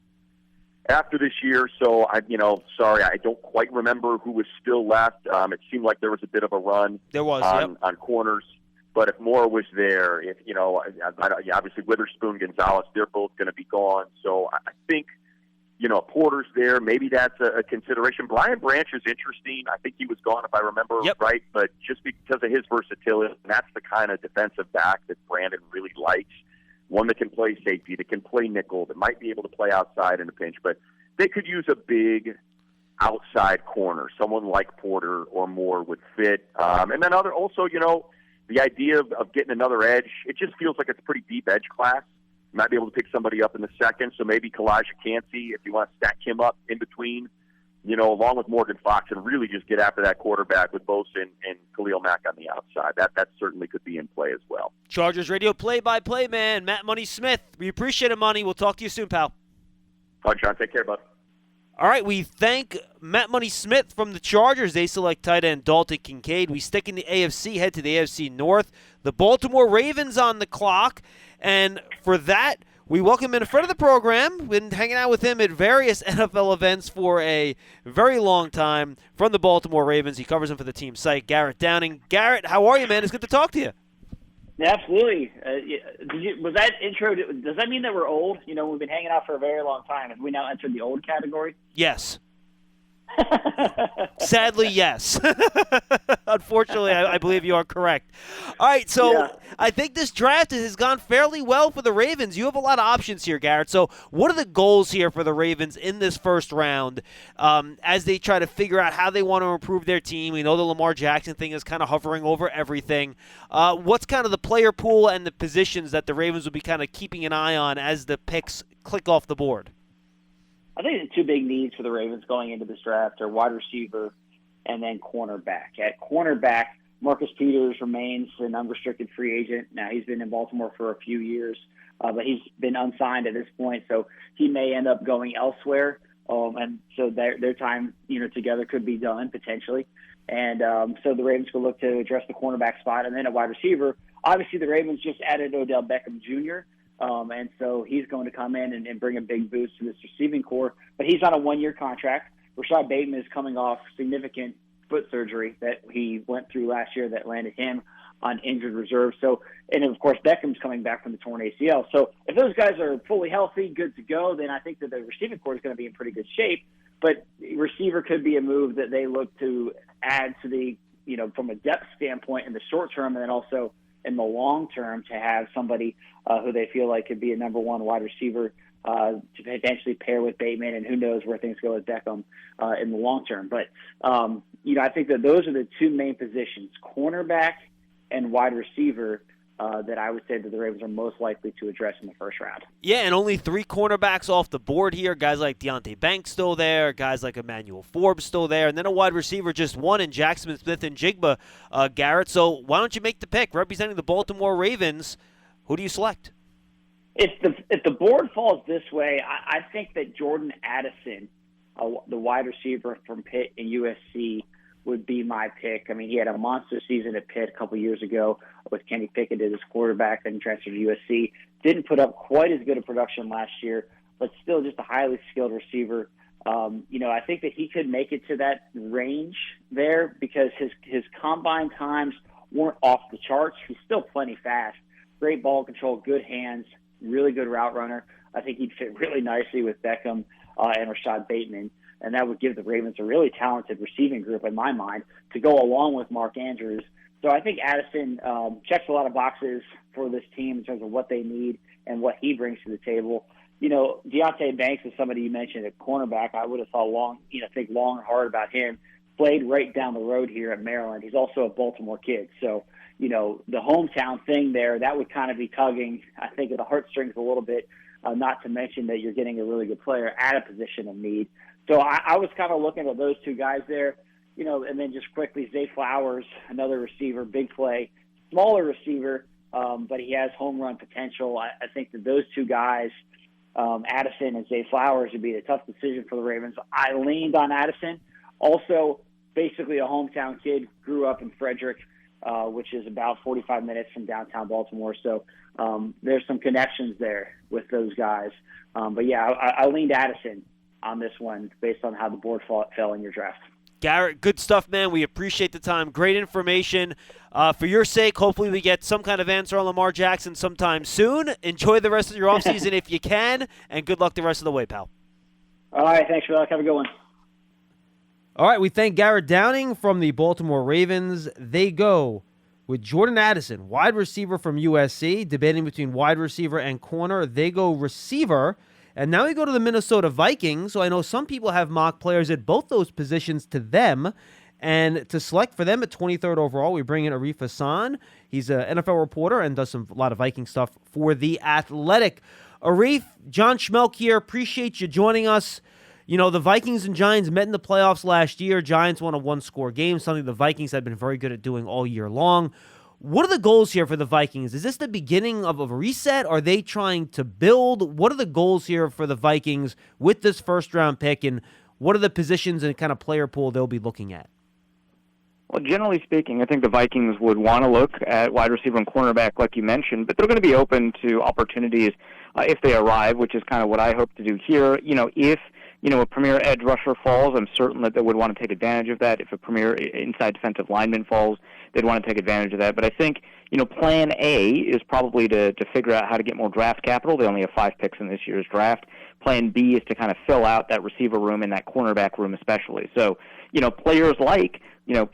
after this year. So, I don't quite remember who was still left. It seemed like there was a bit of a run on corners. But if Moore was there, obviously Witherspoon, Gonzalez, they're both going to be gone. So I think, Porter's there. Maybe that's a consideration. Brian Branch is interesting. I think he was gone, if I remember right. But just because of his versatility, that's the kind of defensive back that Brandon really likes. One that can play safety, that can play nickel, that might be able to play outside in a pinch. But they could use a big outside corner. Someone like Porter or Moore would fit. And then the idea of getting another edge, it just feels like it's a pretty deep edge class. You might be able to pick somebody up in the second, so maybe Kalijah Cansey, if you want to stack him up in between, along with Morgan Fox, and really just get after that quarterback with Bosa and Khalil Mack on the outside. That certainly could be in play as well. Chargers Radio play-by-play man, Matt Money Smith. We appreciate it, Money. We'll talk to you soon, pal. All right, John. Take care, bud. All right, we thank Matt Money Smith from the Chargers. They select tight end Dalton Kincaid. We stick in the AFC, head to the AFC North. The Baltimore Ravens on the clock, and for that, we welcome him in front of the program. Been hanging out with him at various NFL events for a very long time. From the Baltimore Ravens, he covers them for the team site. Garrett Downing. Garrett, how are you, man? It's good to talk to you. Yeah, absolutely. Was that intro? Does that mean that we're old? We've been hanging out for a very long time. Have we now entered the old category? Yes. Sadly, yes. Unfortunately, I believe you are correct. All right, so I think this draft has gone fairly well for the Ravens. You have a lot of options here, Garrett. So what are the goals here for the Ravens in this first round as they try to figure out how they want to improve their team? We know the Lamar Jackson thing is kind of hovering over everything. What's kind of the player pool and the positions that the Ravens will be kind of keeping an eye on as the picks click off the board? I think the two big needs for the Ravens going into this draft are wide receiver and then cornerback. At cornerback, Marcus Peters remains an unrestricted free agent. Now, he's been in Baltimore for a few years, but he's been unsigned at this point, so he may end up going elsewhere. And so their time, together could be done potentially. And so the Ravens will look to address the cornerback spot. And then a wide receiver, obviously the Ravens just added Odell Beckham Jr., and so he's going to come in and bring a big boost to this receiving core. But he's on a one-year contract. Rashad Bateman is coming off significant foot surgery that he went through last year that landed him on injured reserve. So, and of course, Beckham's coming back from the torn ACL. So if those guys are fully healthy, good to go, then I think that the receiving core is going to be in pretty good shape. But receiver could be a move that they look to add to the, from a depth standpoint in the short term, and then also in the long term to have somebody who they feel like could be a number one wide receiver to potentially pair with Bateman, and who knows where things go with Beckham in the long term. But, I think that those are the two main positions, cornerback and wide receiver, that I would say that the Ravens are most likely to address in the first round. Yeah, and only 3 cornerbacks off the board here. Guys like Deonte Banks still there. Guys like Emmanuel Forbes still there. And then a wide receiver, just one in Jackson Smith and Jigba, Garrett. So why don't you make the pick? Representing the Baltimore Ravens, who do you select? If the board falls this way, I think that Jordan Addison, the wide receiver from Pitt and USC, would be my pick. I mean, he had a monster season at Pitt a couple years ago with Kenny Pickett as his quarterback, then transferred to USC. Didn't put up quite as good a production last year, but still just a highly skilled receiver. I think that he could make it to that range there because his combine times weren't off the charts. He's still plenty fast. Great ball control, good hands, really good route runner. I think he'd fit really nicely with Beckham and Rashad Bateman. And that would give the Ravens a really talented receiving group, in my mind, to go along with Mark Andrews. So I think Addison checks a lot of boxes for this team in terms of what they need and what he brings to the table. Deonte Banks is somebody you mentioned at cornerback. I would have thought think long and hard about him. Played right down the road here at Maryland. He's also a Baltimore kid. So, the hometown thing there, that would kind of be tugging, I think, at the heartstrings a little bit, not to mention that you're getting a really good player at a position of need. So I was kind of looking at those two guys there, and then just quickly, Zay Flowers, another receiver, big play, smaller receiver, but he has home run potential. I think that those two guys, Addison and Zay Flowers, would be a tough decision for the Ravens. I leaned on Addison. Also, basically a hometown kid, grew up in Frederick, which is about 45 minutes from downtown Baltimore. So there's some connections there with those guys. But, yeah, I leaned Addison on this one based on how the board fell in your draft. Garrett, good stuff, man. We appreciate the time. Great information. For your sake, hopefully we get some kind of answer on Lamar Jackson sometime soon. Enjoy the rest of your offseason if you can, and good luck the rest of the way, pal. All right, thanks for that. Have a good one. All right, we thank Garrett Downing from the Baltimore Ravens. They go with Jordan Addison, wide receiver from USC, debating between wide receiver and corner. They go receiver. And now we go to the Minnesota Vikings. So I know some people have mock players at both those positions to them. And to select for them at 23rd overall, we bring in Arif Hassan. He's an NFL reporter and does a lot of Viking stuff for The Athletic. Arif, John Schmeelk here. Appreciate you joining us. You know, the Vikings and Giants met in the playoffs last year. Giants won a one-score game, something the Vikings have been very good at doing all year long. What are the goals here for the Vikings? Is this the beginning of a reset? Are they trying to build? What are the goals here for the Vikings with this first-round pick, and what are the positions and kind of player pool they'll be looking at? Well, generally speaking, I think the Vikings would want to look at wide receiver and cornerback, like you mentioned, but they're going to be open to opportunities if they arrive, which is kind of what I hope to do here. You know, if a premier edge rusher falls, I'm certain that they would want to take advantage of that. If a premier inside defensive lineman falls, they'd want to take advantage of that. But I think, plan A is probably to figure out how to get more draft capital. They only have 5 picks in this year's draft. Plan B is to kind of fill out that receiver room and that cornerback room especially. So, players like,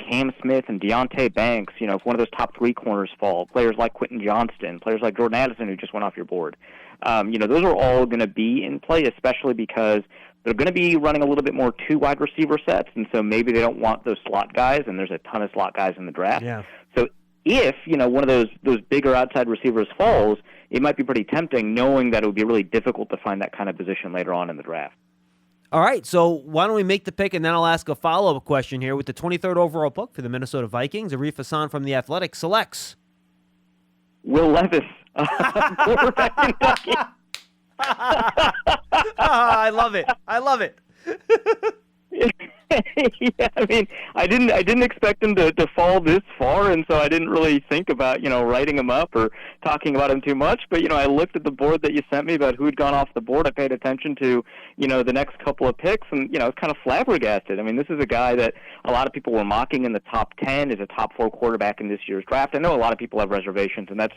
Cam Smith and Deontay Banks, if one of those top 3 corners fall, players like Quentin Johnston, players like Jordan Addison who just went off your board, those are all going to be in play, especially because they're going to be running a little bit more 2 wide receiver sets, and so maybe they don't want those slot guys, and there's a ton of slot guys in the draft. Yeah. So if, one of those bigger outside receivers falls, it might be pretty tempting knowing that it would be really difficult to find that kind of position later on in the draft. All right, so why don't we make the pick, and then I'll ask a follow-up question here. With the 23rd overall pick for the Minnesota Vikings, Arif Hassan from The Athletic selects Will Levis, quarterback Kentucky. I love it. Yeah, I mean, I didn't expect him to fall this far, and so I didn't really think about, writing him up or talking about him too much. But, I looked at the board that you sent me about who had gone off the board. I paid attention to, the next couple of picks, and, I was kind of flabbergasted. I mean, this is a guy that a lot of people were mocking in the top 10 as a top 4 quarterback in this year's draft. I know a lot of people have reservations, and that's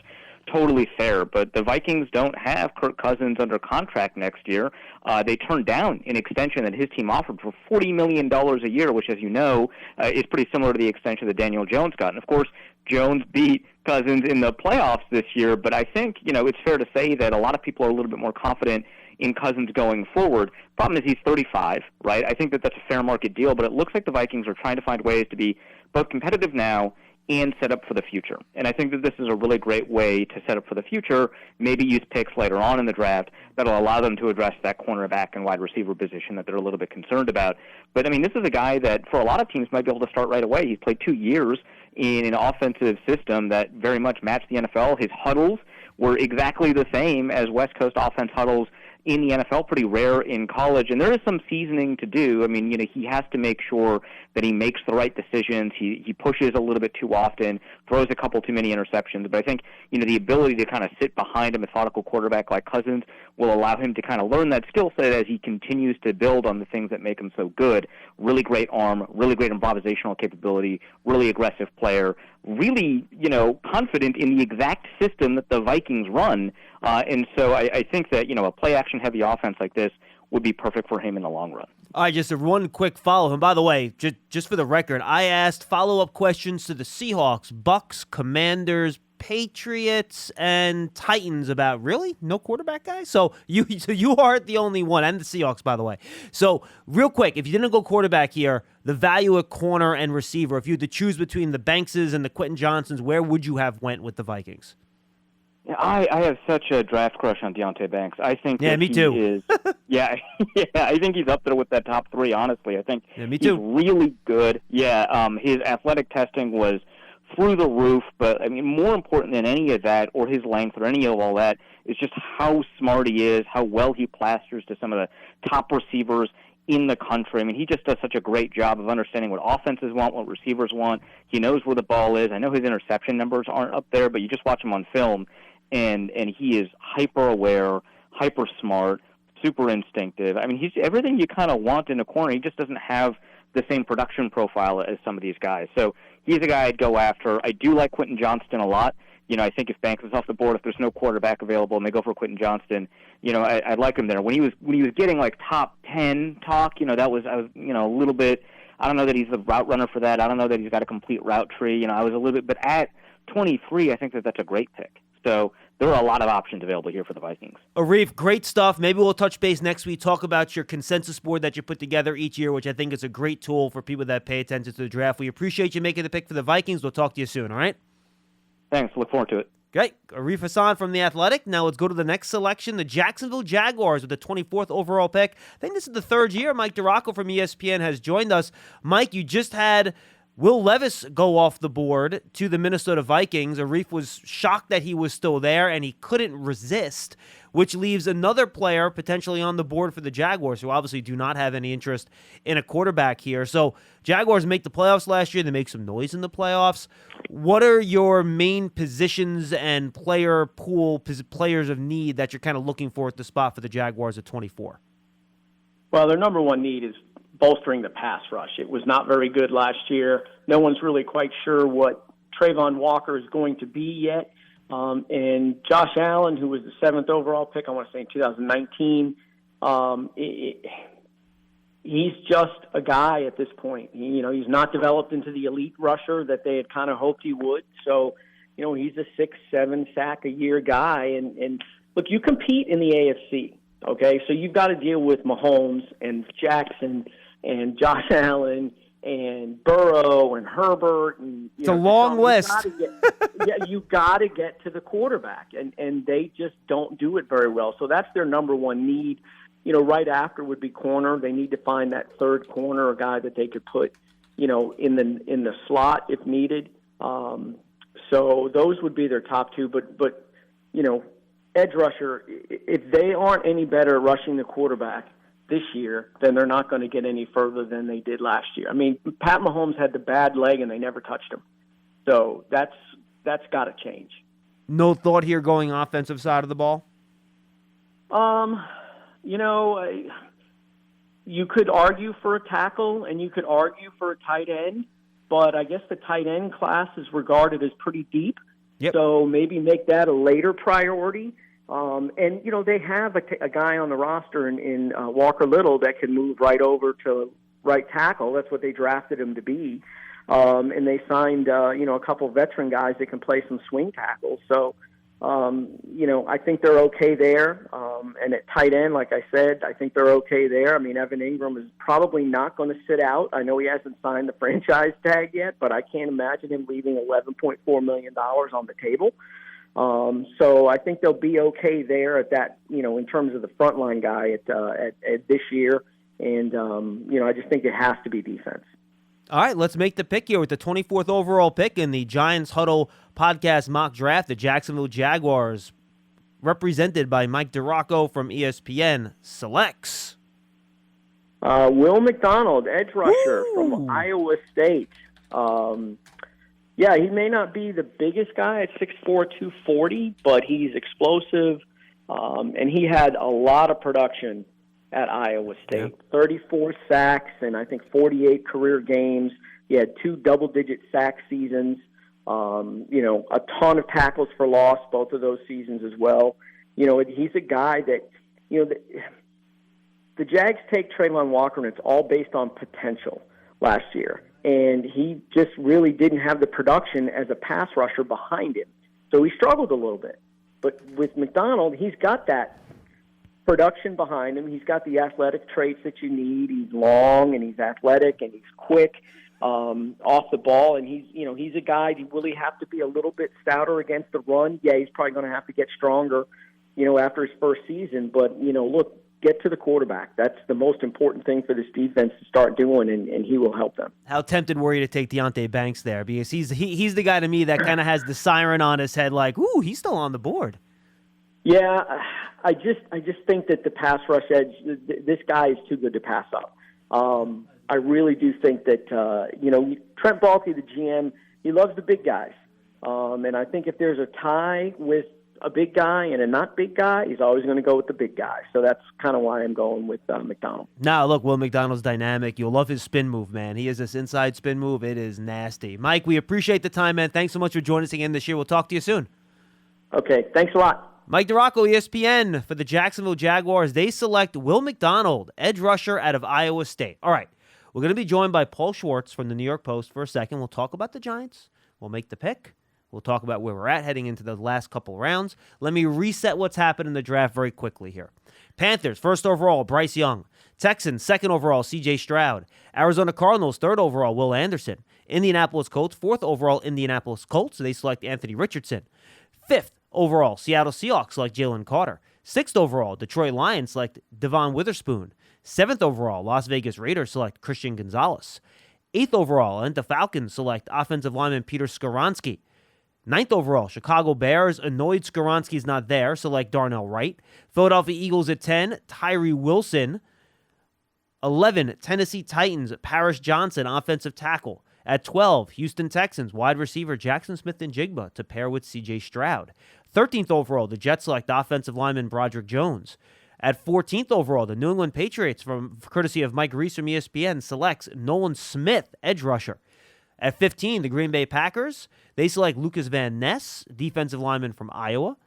totally fair, but the Vikings don't have Kirk Cousins under contract next year. They turned down an extension that his team offered for $40 million a year, which, as you know, is pretty similar to the extension that Daniel Jones got. And, of course, Jones beat Cousins in the playoffs this year, but I think, it's fair to say that a lot of people are a little bit more confident in Cousins going forward. Problem is he's 35, right? I think that that's a fair market deal, but it looks like the Vikings are trying to find ways to be both competitive now and set up for the future. And I think that this is a really great way to set up for the future, maybe use picks later on in the draft that'll allow them to address that cornerback and wide receiver position that they're a little bit concerned about. But, I mean, this is a guy that, for a lot of teams, might be able to start right away. He's played 2 years in an offensive system that very much matched the NFL. His huddles were exactly the same as West Coast offense huddles in the NFL, pretty rare in college, and there is some seasoning to do. I mean, he has to make sure that he makes the right decisions. He pushes a little bit too often, throws a couple too many interceptions, but I think, the ability to kind of sit behind a methodical quarterback like Cousins will allow him to kind of learn that skill set as he continues to build on the things that make him so good. Really great arm, really great improvisational capability, really aggressive player, really, confident in the exact system that the Vikings run. And so I think that, a play-action-heavy offense like this would be perfect for him in the long run. All right, just one quick follow. And by the way, just for the record, I asked follow-up questions to the Seahawks, Bucks, Commanders, Patriots, and Titans about, really? No quarterback guys? So you aren't the only one, and the Seahawks, by the way. So real quick, if you didn't go quarterback here, the value at corner and receiver, if you had to choose between the Bankses and the Quentin Johnsons, where would you have went with the Vikings? Yeah, I have such a draft crush on Deontay Banks. I think me too. Yeah, I think he's up there with that top 3, honestly. I think me too. He's really good. Yeah, his athletic testing was through the roof, but I mean, more important than any of that, or his length, or any of all that, is just how smart he is, how well he plasters to some of the top receivers in the country. I mean, he just does such a great job of understanding what offenses want, what receivers want. He knows where the ball is. I know his interception numbers aren't up there, but you just watch him on film, and he is hyper-aware, hyper-smart, super instinctive. I mean, he's everything you kind of want in a corner. He just doesn't have the same production profile as some of these guys. So he's a guy I'd go after. I do like Quentin Johnston a lot. I think if Banks is off the board, if there's no quarterback available and they go for Quentin Johnston, I'd like him there. When he was getting like top 10 talk, I was a little bit, I don't know that he's the route runner for that. I don't know that he's got a complete route tree. I was a little bit, but at 23, I think that's a great pick, So there are a lot of options available here for the Vikings. Arif, great stuff. Maybe we'll touch base next week, talk about your consensus board that you put together each year, which I think is a great tool for people that pay attention to the draft. We appreciate you making the pick for the Vikings. We'll talk to you soon, all right? Thanks. Look forward to it. Great. Arif Hassan from The Athletic. Now let's go to the next selection, the Jacksonville Jaguars with the 24th overall pick. I think this is the third year Mike DiRocco from ESPN has joined us. Mike, you just had Will Levis go off the board to the Minnesota Vikings. Arif was shocked that he was still there, and he couldn't resist, which leaves another player potentially on the board for the Jaguars, who obviously do not have any interest in a quarterback here. So Jaguars make the playoffs last year. They make some noise in the playoffs. What are your main positions and player pool, players of need that you're kind of looking for at the spot for the Jaguars at 24? Well, their number one need is bolstering the pass rush. It was not very good last year. No one's really quite sure what Trayvon Walker is going to be yet. And Josh Allen, who was the 7th overall pick, I want to say in 2019, he's just a guy at this point. He's not developed into the elite rusher that they had kind of hoped he would. So, he's a 6-7 sack a year guy. And look, you compete in the AFC, okay? So you've got to deal with Mahomes and Jackson and Josh Allen and Burrow and Herbert. And it's a long list. You've got to get to the quarterback, and they just don't do it very well. So that's their number one need. Right after would be corner. They need to find that third corner, a guy that they could put, in the slot if needed. So those would be their top two. But edge rusher, if they aren't any better at rushing the quarterback this year, then they're not going to get any further than they did last year. I mean, Pat Mahomes had the bad leg and they never touched him. So that's got to change. No thought here going offensive side of the ball? You could argue for a tackle and you could argue for a tight end, but I guess the tight end class is regarded as pretty deep. Yep. So maybe make that a later priority. They have a guy on the roster in Walker Little that can move right over to right tackle. That's what they drafted him to be. And they signed, a couple of veteran guys that can play some swing tackles. So, I think they're okay there. And at tight end, like I said, I think they're okay there. I mean, Evan Ingram is probably not going to sit out. I know he hasn't signed the franchise tag yet, but I can't imagine him leaving $11.4 million on the table. So I think they'll be okay there at that, in terms of the frontline guy at this year. And, I just think it has to be defense. All right, let's make the pick here with the 24th overall pick in the Giants Huddle podcast mock draft. The Jacksonville Jaguars, represented by Mike DiRocco from ESPN, selects Will McDonald, edge rusher from Iowa State. He may not be the biggest guy at 6'4", 240, but he's explosive, and he had a lot of production at Iowa State. 34 sacks and I think 48 career games. He had 2 double-digit sack seasons, a ton of tackles for loss, both of those seasons as well. He's a guy that, the Jags take Trayvon Walker, and it's all based on potential last year. And he just really didn't have the production as a pass rusher behind him. So he struggled a little bit. But with McDonald, he's got that production behind him. He's got the athletic traits that you need. He's long and he's athletic and he's quick off the ball. And he's a guy you really have to be a little bit stouter against the run. Yeah, he's probably going to have to get stronger, after his first season. But, look, get to the quarterback. That's the most important thing for this defense to start doing, and he will help them. How tempted were you to take Deonte Banks there? Because he's the guy to me that kind of has the siren on his head like, ooh, he's still on the board. Yeah, I just think that the pass rush edge, this guy is too good to pass up. I really do think that, Trent Baalke, the GM, he loves the big guys. And I think if there's a tie with a big guy and a not big guy, he's always going to go with the big guy. So that's kind of why I'm going with McDonald. Now, look, Will McDonald's dynamic. You'll love his spin move, man. He has this inside spin move. It is nasty. Mike, we appreciate the time, man. Thanks so much for joining us again this year. We'll talk to you soon. Okay, thanks a lot. Mike DiRocco, ESPN, for the Jacksonville Jaguars. They select Will McDonald, edge rusher out of Iowa State. All right, we're going to be joined by Paul Schwartz from the New York Post for a second. We'll talk about the Giants. We'll make the pick. We'll talk about where we're at heading into the last couple rounds. Let me reset what's happened in the draft very quickly here. Panthers, first overall, Bryce Young. Texans, second overall, C.J. Stroud. Arizona Cardinals, third overall, Will Anderson. Indianapolis Colts, fourth overall, Indianapolis Colts. They select Anthony Richardson. Fifth overall, Seattle Seahawks select Jalen Carter. Sixth overall, Detroit Lions select Devon Witherspoon. Seventh overall, Las Vegas Raiders select Christian Gonzalez. Eighth overall, and the Falcons select offensive lineman Peter Skoronski. Ninth overall, Chicago Bears, annoyed Skoronski's not there, select Darnell Wright. Philadelphia Eagles at 10, Tyree Wilson. 11, Tennessee Titans, Paris Johnson, offensive tackle. At 12, Houston Texans, wide receiver Jackson Smith-Njigba to pair with C.J. Stroud. 13th overall, the Jets select offensive lineman Broderick Jones. At 14th overall, the New England Patriots, from courtesy of Mike Reese from ESPN, selects Nolan Smith, edge rusher. At 15, the Green Bay Packers, they select Lucas Van Ness, defensive lineman from Iowa.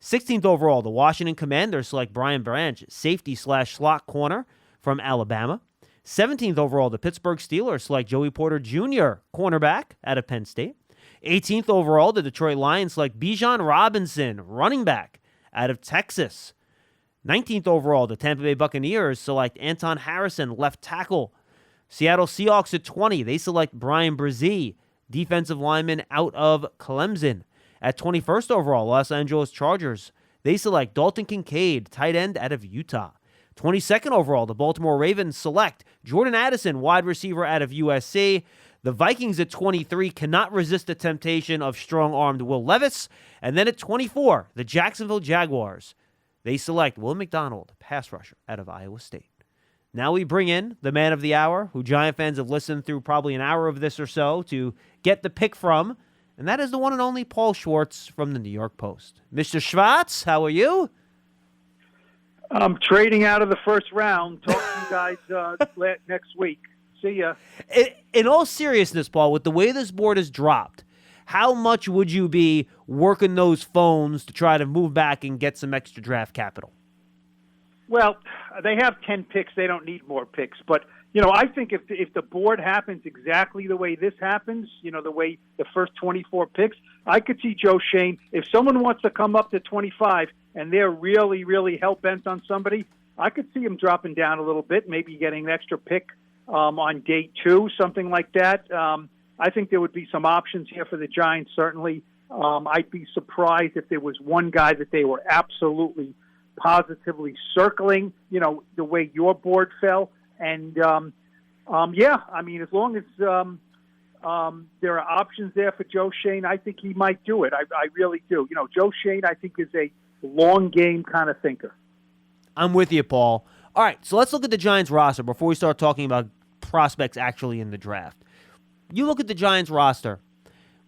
16th overall, the Washington Commanders select Brian Branch, safety/slot corner from Alabama. 17th overall, the Pittsburgh Steelers select Joey Porter Jr., cornerback out of Penn State. 18th overall, the Detroit Lions select Bijan Robinson, running back out of Texas. 19th overall, the Tampa Bay Buccaneers select Anton Harrison, left tackle. Seattle Seahawks at 20, they select Brian Brzee, defensive lineman out of Clemson. At 21st overall, Los Angeles Chargers, they select Dalton Kincaid, tight end out of Utah. 22nd overall, the Baltimore Ravens select Jordan Addison, wide receiver out of USC. The Vikings at 23 cannot resist the temptation of strong-armed Will Levis. And then at 24, the Jacksonville Jaguars, they select Will McDonald, pass rusher out of Iowa State. Now we bring in the man of the hour, who Giant fans have listened through probably an hour of this or so to get the pick from, and that is the one and only Paul Schwartz from the New York Post. Mr. Schwartz, how are you? I'm trading out of the first round. Talk to you guys next week. See ya. In all seriousness, Paul, with the way this board is dropped, how much would you be working those phones to try to move back and get some extra draft capital? Well, they have 10 picks. They don't need more picks. But, I think if the board happens exactly the way this happens, the way the first 24 picks, I could see Joe Schoen. If someone wants to come up to 25 and they're really, really hell-bent on somebody, I could see him dropping down a little bit, maybe getting an extra pick on day 2, something like that. I think there would be some options here for the Giants, certainly. I'd be surprised if there was one guy that they were absolutely positively circling, the way your board fell. And, as long as there are options there for Joe Schoen, I think he might do it. I really do. Joe Schoen, I think, is a long game kind of thinker. I'm with you, Paul. All right, so let's look at the Giants roster before we start talking about prospects actually in the draft. You look at the Giants roster.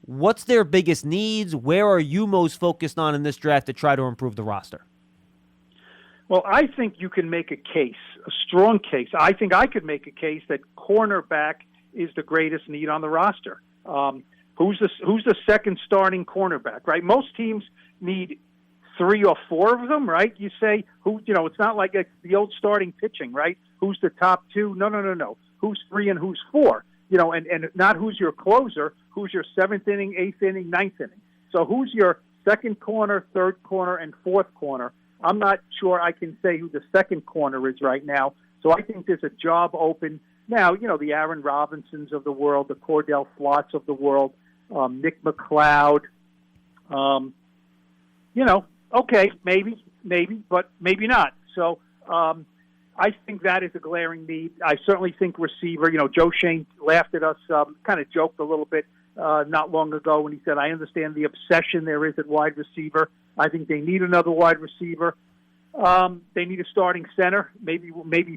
What's their biggest needs? Where are you most focused on in this draft to try to improve the roster? Well, I think you can make a case, a strong case. I think I could make a case that cornerback is the greatest need on the roster. Who's the second starting cornerback, right? Most teams need 3 or 4 of them, right? You say, it's not like the old starting pitching, right? Who's the top 2? No. Who's 3 and who's 4? And not who's your closer, who's your 7th inning, 8th inning, 9th inning. So who's your second corner, third corner, and fourth corner? I'm not sure I can say who the second corner is right now. So I think there's a job open. Now, the Aaron Robinsons of the world, the Cordell Flotts of the world, Nick McLeod. Okay, maybe, but maybe not. So I think that is a glaring need. I certainly think receiver. Joe Schoen laughed at us, kind of joked a little bit not long ago when he said, I understand the obsession there is at wide receiver. I think they need another wide receiver. They need a starting center. Maybe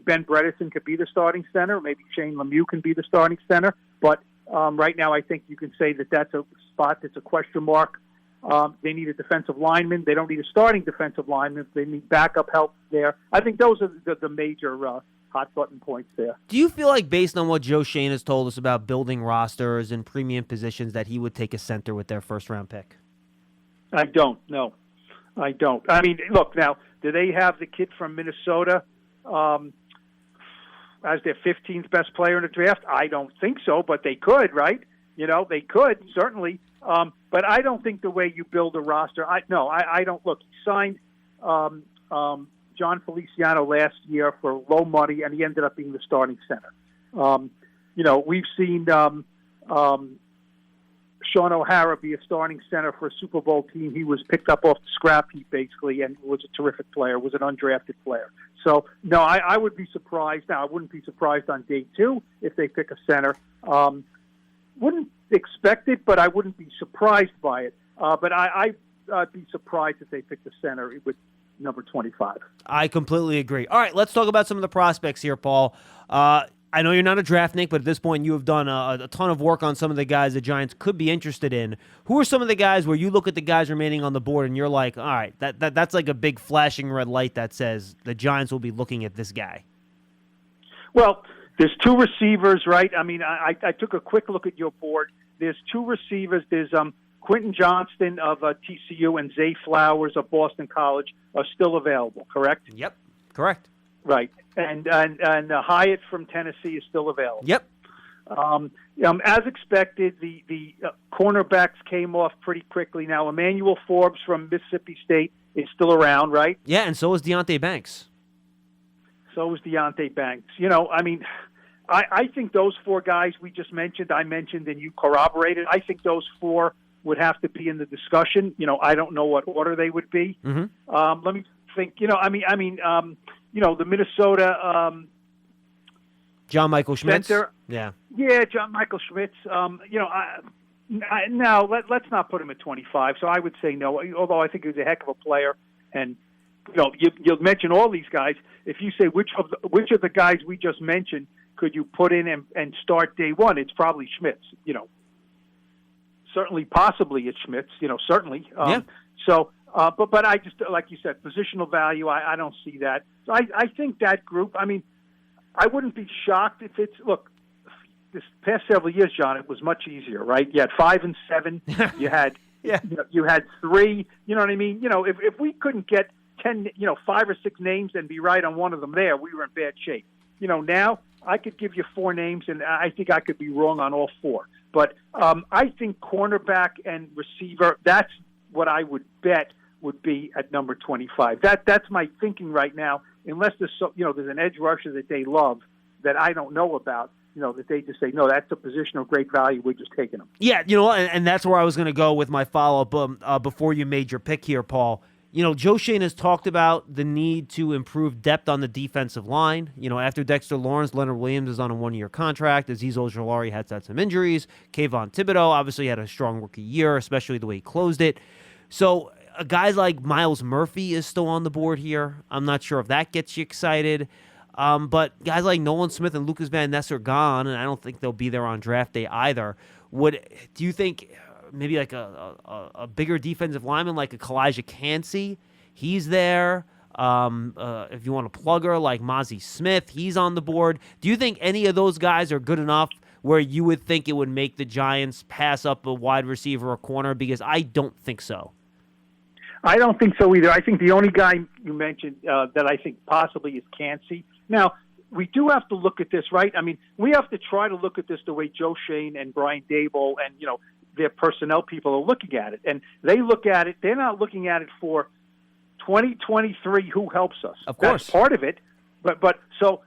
Ben Bredesen could be the starting center. Maybe Shane Lemieux can be the starting center. But right now I think you can say that that's a spot that's a question mark. They need a defensive lineman. They don't need a starting defensive lineman. They need backup help there. I think those are the major hot button points there. Do you feel like, based on what Joe Schoen has told us about building rosters and premium positions, that he would take a center with their first-round pick? I don't. No, I don't. I mean, look, now, do they have the kid from Minnesota as their 15th best player in the draft? I don't think so, but they could, right? They could, certainly. But I don't think the way you build a roster. I don't. Look, he signed John Feliciano last year for low money, and he ended up being the starting center. We've seen Sean O'Hara be a starting center for a Super Bowl team. He was picked up off the scrap heap, basically, and was a terrific player, was an undrafted player. So, no, I would be surprised. Now, I wouldn't be surprised on day 2 if they pick a center. Wouldn't expect it, but I wouldn't be surprised by it. But I'd be surprised if they picked a center with number 25. I completely agree. All right, let's talk about some of the prospects here, Paul. I know you're not a draftnik, but at this point you have done a ton of work on some of the guys the Giants could be interested in. Who are some of the guys where you look at the guys remaining on the board and you're like, all right, that's like a big flashing red light that says the Giants will be looking at this guy? Well, there's 2 receivers, right? I mean, I took a quick look at your board. There's 2 receivers. There's Quentin Johnston of TCU and Zay Flowers of Boston College are still available, correct? Yep, correct. Right. And Hyatt from Tennessee is still available. Yep. As expected, the cornerbacks came off pretty quickly. Now, Emmanuel Forbes from Mississippi State is still around, right? Yeah, and so is Deonte Banks. So is Deonte Banks. I think those 4 guys we just mentioned, I mentioned, and you corroborated. I think those 4 would have to be in the discussion. I don't know what order they would be. Mm-hmm. Let me think. The Minnesota John Michael Schmitz. Center. Yeah, John Michael Schmitz. Now let's not put him at 25. So I would say no. Although I think he was a heck of a player, and you'll mention all these guys. If you say which of the guys we just mentioned could you put in and start day 1, it's probably Schmitz. Certainly, possibly it's Schmitz. Certainly. Yeah. So. But I just, like you said, positional value, I don't see that. So I think that group, I wouldn't be shocked if look, this past several years, John, it was much easier, right? You had 5 and 7. You had, you had 3, you know what I mean? If we couldn't get 10, 5 or 6 names and be right on one of them there, we were in bad shape. Now I could give you 4 names and I think I could be wrong on all 4. But I think cornerback and receiver, that's what I would bet would be at number 25. That's my thinking right now. Unless there's an edge rusher that they love that I don't know about, that they just say no, that's a position of great value. We're just taking them. Yeah, and that's where I was going to go with my follow-up before you made your pick here, Paul. Joe Schoen has talked about the need to improve depth on the defensive line. After Dexter Lawrence, Leonard Williams is on a 1-year contract. Azeez Ojulari has had some injuries. Kayvon Thibodeau obviously had a strong rookie year, especially the way he closed it. So guys like Miles Murphy is still on the board here. I'm not sure if that gets you excited. But guys like Nolan Smith and Lucas Van Ness are gone, and I don't think they'll be there on draft day either. Do you think maybe like a bigger defensive lineman like a Kalijah Cansey, he's there? If you want a plugger like Mozzie Smith, he's on the board. Do you think any of those guys are good enough where you would think it would make the Giants pass up a wide receiver or corner? Because I don't think so. I don't think so either. I think the only guy you mentioned that I think possibly is Cansey. Now, we do have to look at this, right? We have to try to look at this the way Joe Schoen and Brian Daboll and, their personnel people are looking at it. And they look at it, they're not looking at it for 2023, who helps us. Of course. That's part of it. But so,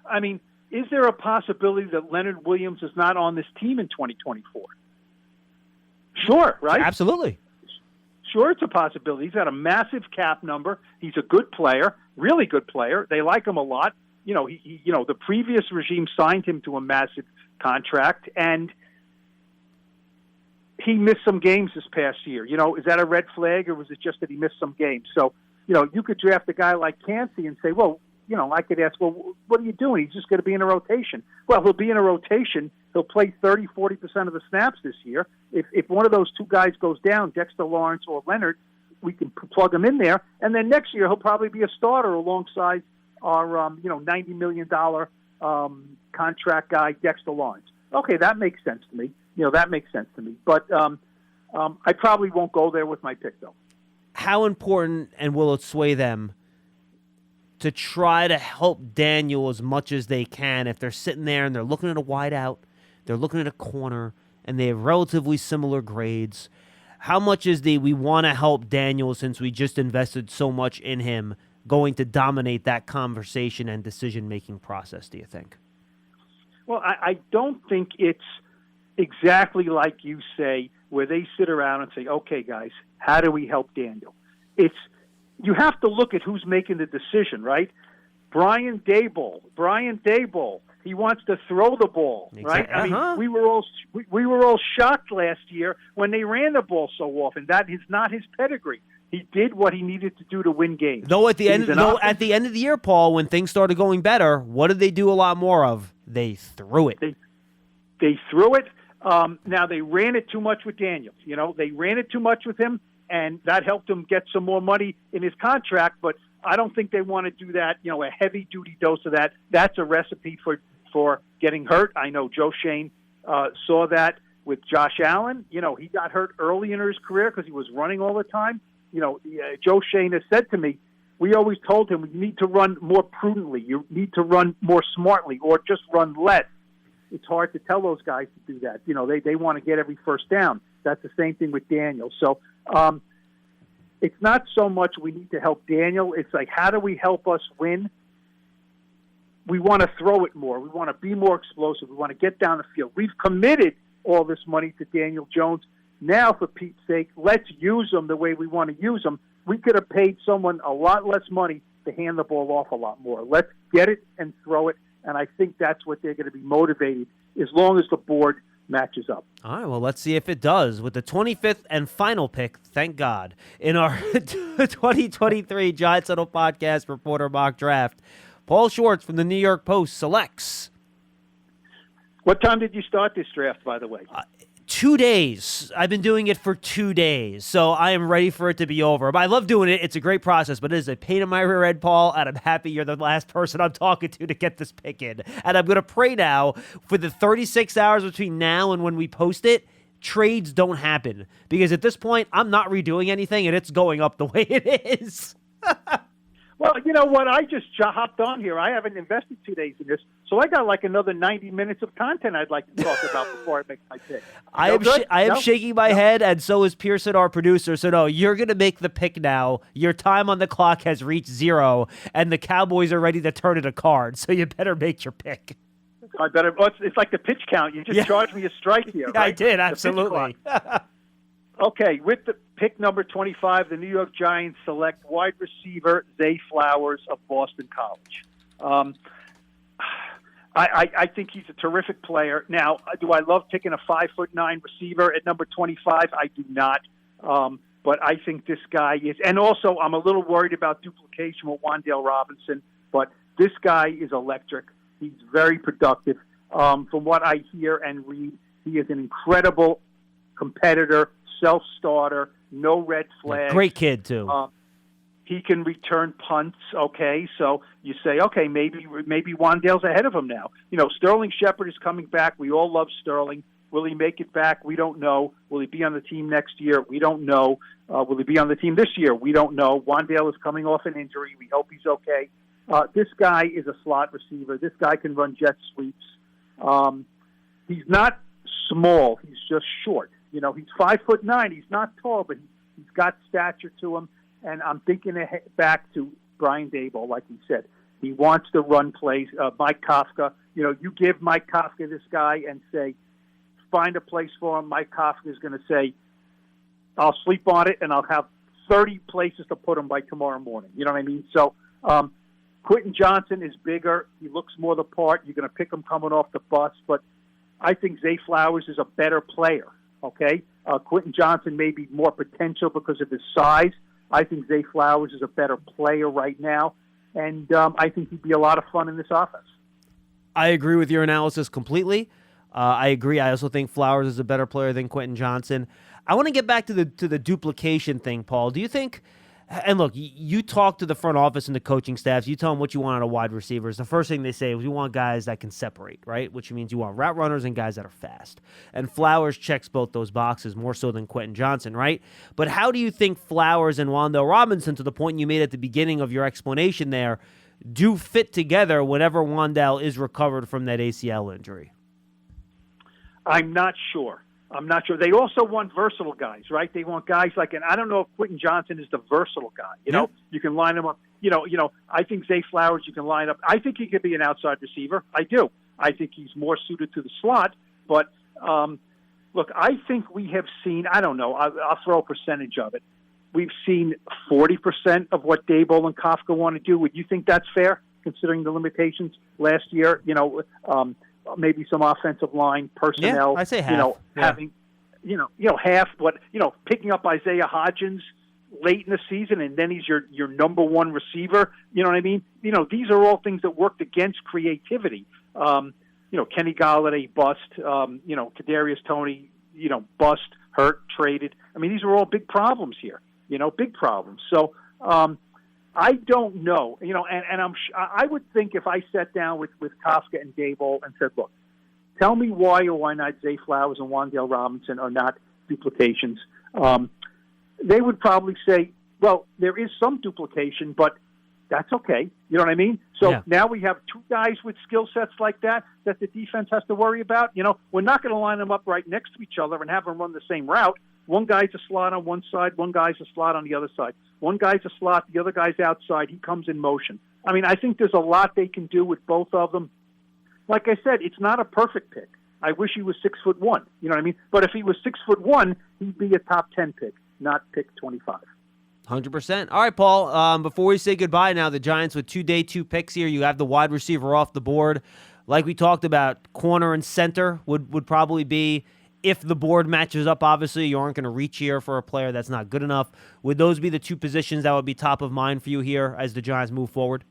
is there a possibility that Leonard Williams is not on this team in 2024? Sure, right? Absolutely. Sure, it's a possibility. He's got a massive cap number. He's a good player, really good player. They like him a lot. The previous regime signed him to a massive contract, and he missed some games this past year. Is that a red flag, or was it just that he missed some games? So, you could draft a guy like Cansey and say, well, I could ask, well, what are you doing? He's just going to be in a rotation. Well, he'll be in a rotation. He'll play 30, 40% of the snaps this year. If one of those 2 guys goes down, Dexter Lawrence or Leonard, we can plug him in there. And then next year, he'll probably be a starter alongside our, $90 million contract guy, Dexter Lawrence. Okay, that makes sense to me. That makes sense to me. But I probably won't go there with my pick, though. How important, and will it sway them to try to help Daniel as much as they can if they're sitting there and they're looking at a wide out, they're looking at a corner, and they have relatively similar grades? How much is we want to help Daniel since we just invested so much in him going to dominate that conversation and decision-making process, do you think? Well, I don't think it's exactly like you say, where they sit around and say, okay, guys, how do we help Daniel? You have to look at who's making the decision, right? Brian Daboll, he wants to throw the ball, right? I mean, we were all shocked last year when they ran the ball so often. That is not his pedigree. He did what he needed to do to win games. At the end of the year, Paul, when things started going better, what did they do a lot more of? They threw it. They threw it. Now, they ran it too much with Daniel. They ran it too much with him, and that helped him get some more money in his contract. But I don't think they want to do that, a heavy-duty dose of that. That's a recipe for getting hurt. I know Joe Shane saw that with Josh Allen. He got hurt early in his career because he was running all the time. Joe Shane has said to me, we always told him you need to run more prudently. You need to run more smartly or just run less. It's hard to tell those guys to do that. They want to get every first down. That's the same thing with Daniel. So it's not so much we need to help Daniel. It's like, how do we help us win? We want to throw it more. We want to be more explosive. We want to get down the field. We've committed all this money to Daniel Jones. Now, for Pete's sake, let's use them the way we want to use them. We could have paid someone a lot less money to hand the ball off a lot more. Let's get it and throw it, and I think that's what they're going to be motivated as long as the board matches up. All right, well, let's see if it does. With the 25th and final pick, thank God, in our 2023 Giants Huddle Podcast Reporter Mock Draft, Paul Schwartz from the New York Post selects. What time did you start this draft, by the way? 2 days. I've been doing it for 2 days, so I am ready for it to be over. But I love doing it. It's a great process, but it is a pain in my rear end, Paul, and I'm happy you're the last person I'm talking to get this pick in. And I'm going to pray now for the 36 hours between now and when we post it, trades don't happen. Because at this point, I'm not redoing anything, and it's going up the way it is. Well, you know what? I just hopped on here. I haven't invested 2 days in this, so I got like another 90 minutes of content I'd like to talk about before I make my pick. I am shaking my head, and so is Pearson, our producer. So, no, you're going to make the pick now. Your time on the clock has reached 0, and the Cowboys are ready to turn it a card, so you better make your pick. I better. Well, it's like the pitch count. You just charged me a strike here, right? I did, absolutely. Okay, with the pick number 25, the New York Giants select wide receiver Zay Flowers of Boston College. I think he's a terrific player. Now, do I love picking a 5'9" receiver at number 25? I do not. But I think this guy is, and also I'm a little worried about duplication with Wan'Dale Robinson, but this guy is electric. He's very productive. From what I hear and read, he is an incredible competitor, self-starter, no red flags. Great kid, too. He can return punts, okay? So you say, okay, maybe Wan'Dale's ahead of him now. Sterling Shepard is coming back. We all love Sterling. Will he make it back? We don't know. Will he be on the team next year? We don't know. Will he be on the team this year? We don't know. Wan'Dale is coming off an injury. We hope he's okay. This guy is a slot receiver. This guy can run jet sweeps. He's not small. He's just short. He's 5'9". He's not tall, but he's got stature to him. And I'm thinking back to Brian Daboll, like he said. He wants to run plays. Mike Kafka, you give Mike Kafka this guy and say, find a place for him. Mike Kafka is going to say, I'll sleep on it, and I'll have 30 places to put him by tomorrow morning. You know what I mean? So Quentin Johnson is bigger. He looks more the part. You're going to pick him coming off the bus. But I think Zay Flowers is a better player. Okay, Quentin Johnson may be more potential because of his size. I think Zay Flowers is a better player right now, and I think he'd be a lot of fun in this offense. I agree with your analysis completely. I agree. I also think Flowers is a better player than Quentin Johnson. I want to get back to the duplication thing, Paul. Do you think? And look, you talk to the front office and the coaching staffs. You tell them what you want out of wide receivers. The first thing they say is, we want guys that can separate, right? Which means you want route runners and guys that are fast. And Flowers checks both those boxes more so than Quentin Johnson, right? But how do you think Flowers and Wan'Dale Robinson, to the point you made at the beginning of your explanation there, do fit together whenever Wan'Dale is recovered from that ACL injury? I'm not sure. I'm not sure. They also want versatile guys, right? They want guys like, and I don't know if Quentin Johnson is the versatile guy. You know, you can line him up. You know. I think Zay Flowers, you can line up. I think he could be an outside receiver. I do. I think he's more suited to the slot. But look, I think we have seen. I don't know. I'll throw a percentage of it. We've seen 40% of what Daboll and Kafka want to do. Would you think that's fair, considering the limitations last year? You know. Maybe some offensive line personnel. Yeah, I say half. You know, having, half. What picking up Isaiah Hodgins late in the season, and then he's your number one receiver. You know what I mean? These are all things that worked against creativity. Kenny Galladay bust. Kadarius Toney, bust, hurt, traded. I mean, these are all big problems here. Big problems. So. I don't know, and I would think if I sat down with Kafka and Daboll and said, look, tell me why or why not Zay Flowers and Wan'Dale Robinson are not duplications. They would probably say, well, there is some duplication, but that's okay. You know what I mean? So now we have two guys with skill sets like that the defense has to worry about. We're not going to line them up right next to each other and have them run the same route. One guy's a slot on one side, one guy's a slot on the other side. One guy's a slot, the other guy's outside. He comes in motion. I mean, I think there's a lot they can do with both of them. Like I said, it's not a perfect pick. I wish he was 6'1". You know what I mean? But if he was 6'1", he'd be a top 10 pick, not pick 25. 100%. All right, Paul, before we say goodbye now, the Giants with 2 day 2 picks here. You have the wide receiver off the board. Like we talked about, corner and center would probably be, if the board matches up, obviously, you aren't going to reach here for a player that's not good enough. Would those be the two positions that would be top of mind for you here as the Giants move forward?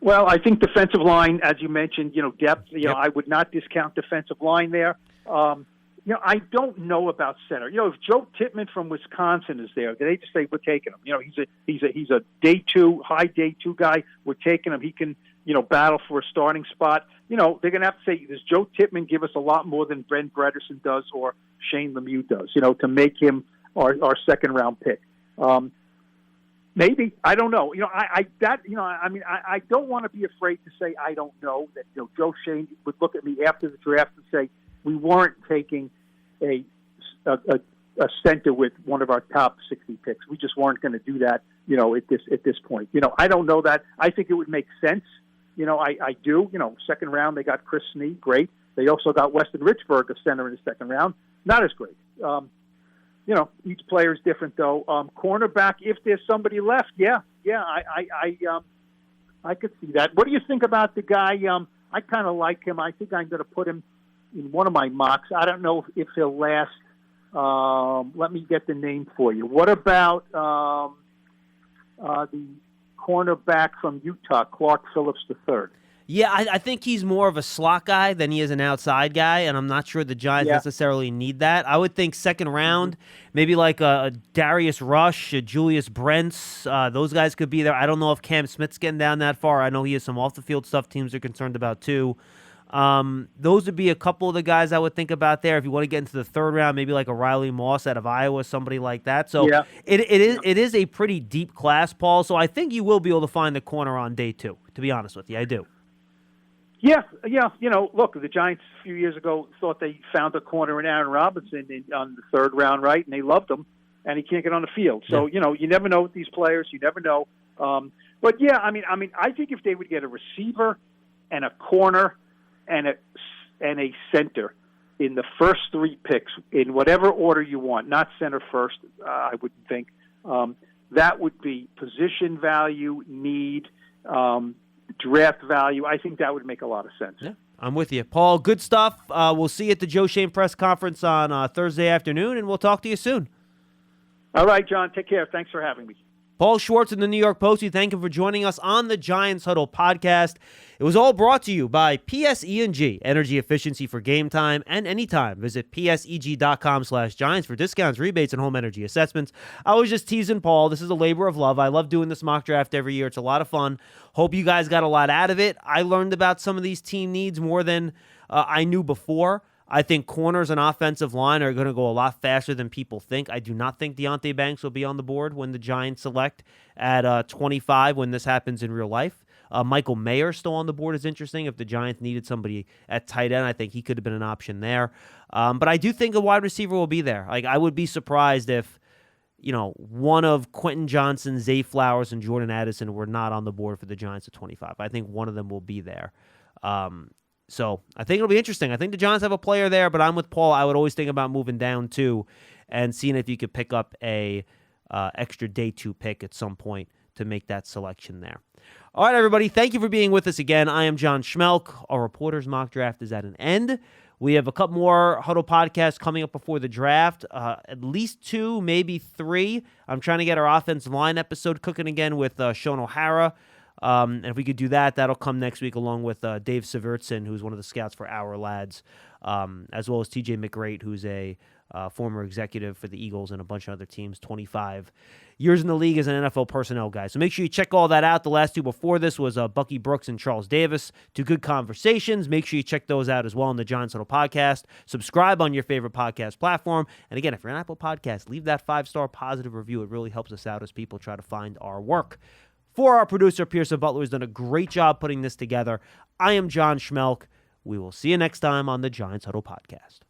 Well, I think defensive line, as you mentioned, depth, I would not discount defensive line there. I don't know about center. If Joe Tippmann from Wisconsin is there, they just say, we're taking him. He's a high day two guy. We're taking him. He can, battle for a starting spot. They're going to have to say, does Joe Tippmann give us a lot more than Brent Bredesen does or Shane Lemieux does, to make him our second round pick? Maybe. I don't know. I don't want to be afraid to say I don't know that, Joe Shane would look at me after the draft and say, we weren't taking a center with one of our top 60 picks. We just weren't going to do that, at this point. I don't know that. I think it would make sense. I do. Second round, they got Chris Snee. Great. They also got Weston Richburg, a center in the second round. Not as great. Each player is different, though. Cornerback, if there's somebody left, I could see that. What do you think about the guy? I kind of like him. I think I'm going to put him in one of my mocks. I don't know if he'll last. Let me get the name for you. What about the cornerback from Utah, Clark Phillips III? Yeah, I think he's more of a slot guy than he is an outside guy, and I'm not sure the Giants necessarily need that. I would think second round, maybe like a Darius Rush, a Julius Brents, those guys could be there. I don't know if Cam Smith's getting down that far. I know he has some off-the-field stuff teams are concerned about too. Those would be a couple of the guys I would think about there. If you want to get into the third round, maybe like a Riley Moss out of Iowa, somebody like that. So it is a pretty deep class, Paul. So I think you will be able to find the corner on day 2, to be honest with you. I do. Yeah. Look, the Giants a few years ago thought they found a corner in Aaron Robinson on the third round, right? And they loved him, and he can't get on the field. So, you never know with these players. You never know. But, I think if they would get a receiver and a corner and a center in the first 3 picks, in whatever order you want, not center first, I wouldn't think, that would be position value, need, draft value. I think that would make a lot of sense. Yeah, I'm with you. Paul, good stuff. We'll see you at the Joe Shane press conference on Thursday afternoon, and we'll talk to you soon. All right, John. Take care. Thanks for having me. Paul Schwartz in the New York Post. We thank him for joining us on the Giants Huddle podcast. It was all brought to you by PSE&G, energy efficiency for game time and anytime. Visit PSEG.com/Giants for discounts, rebates, and home energy assessments. I was just teasing Paul. This is a labor of love. I love doing this mock draft every year. It's a lot of fun. Hope you guys got a lot out of it. I learned about some of these team needs more than I knew before. I think corners and offensive line are going to go a lot faster than people think. I do not think Deonte Banks will be on the board when the Giants select at 25 when this happens in real life. Michael Mayer still on the board is interesting. If the Giants needed somebody at tight end, I think he could have been an option there. But I do think a wide receiver will be there. Like, I would be surprised if, one of Quentin Johnson, Zay Flowers, and Jordan Addison were not on the board for the Giants at 25. I think one of them will be there. So I think it'll be interesting. I think the Giants have a player there, but I'm with Paul. I would always think about moving down too and seeing if you could pick up a extra day 2 pick at some point to make that selection there. All right, everybody. Thank you for being with us again. I am John Schmeelk. Our Reporters Mock Draft is at an end. We have a couple more Huddle podcasts coming up before the draft, at least 2, maybe 3. I'm trying to get our offensive line episode cooking again with Sean O'Hara. And if we could do that, that'll come next week along with Dave Severtson, who's one of the scouts for Our Lads, as well as TJ McGrate, who's a former executive for the Eagles and a bunch of other teams, 25 years in the league as an NFL personnel guy. So make sure you check all that out. The last 2 before this was Bucky Brooks and Charles Davis. 2 good conversations. Make sure you check those out as well on the Giants Huddle podcast. Subscribe on your favorite podcast platform. And again, if you're an Apple Podcast, leave that 5-star positive review. It really helps us out as people try to find our work. For our producer, Pearson Butler, who's done a great job putting this together, I am John Schmeelk. We will see you next time on the Giants Huddle podcast.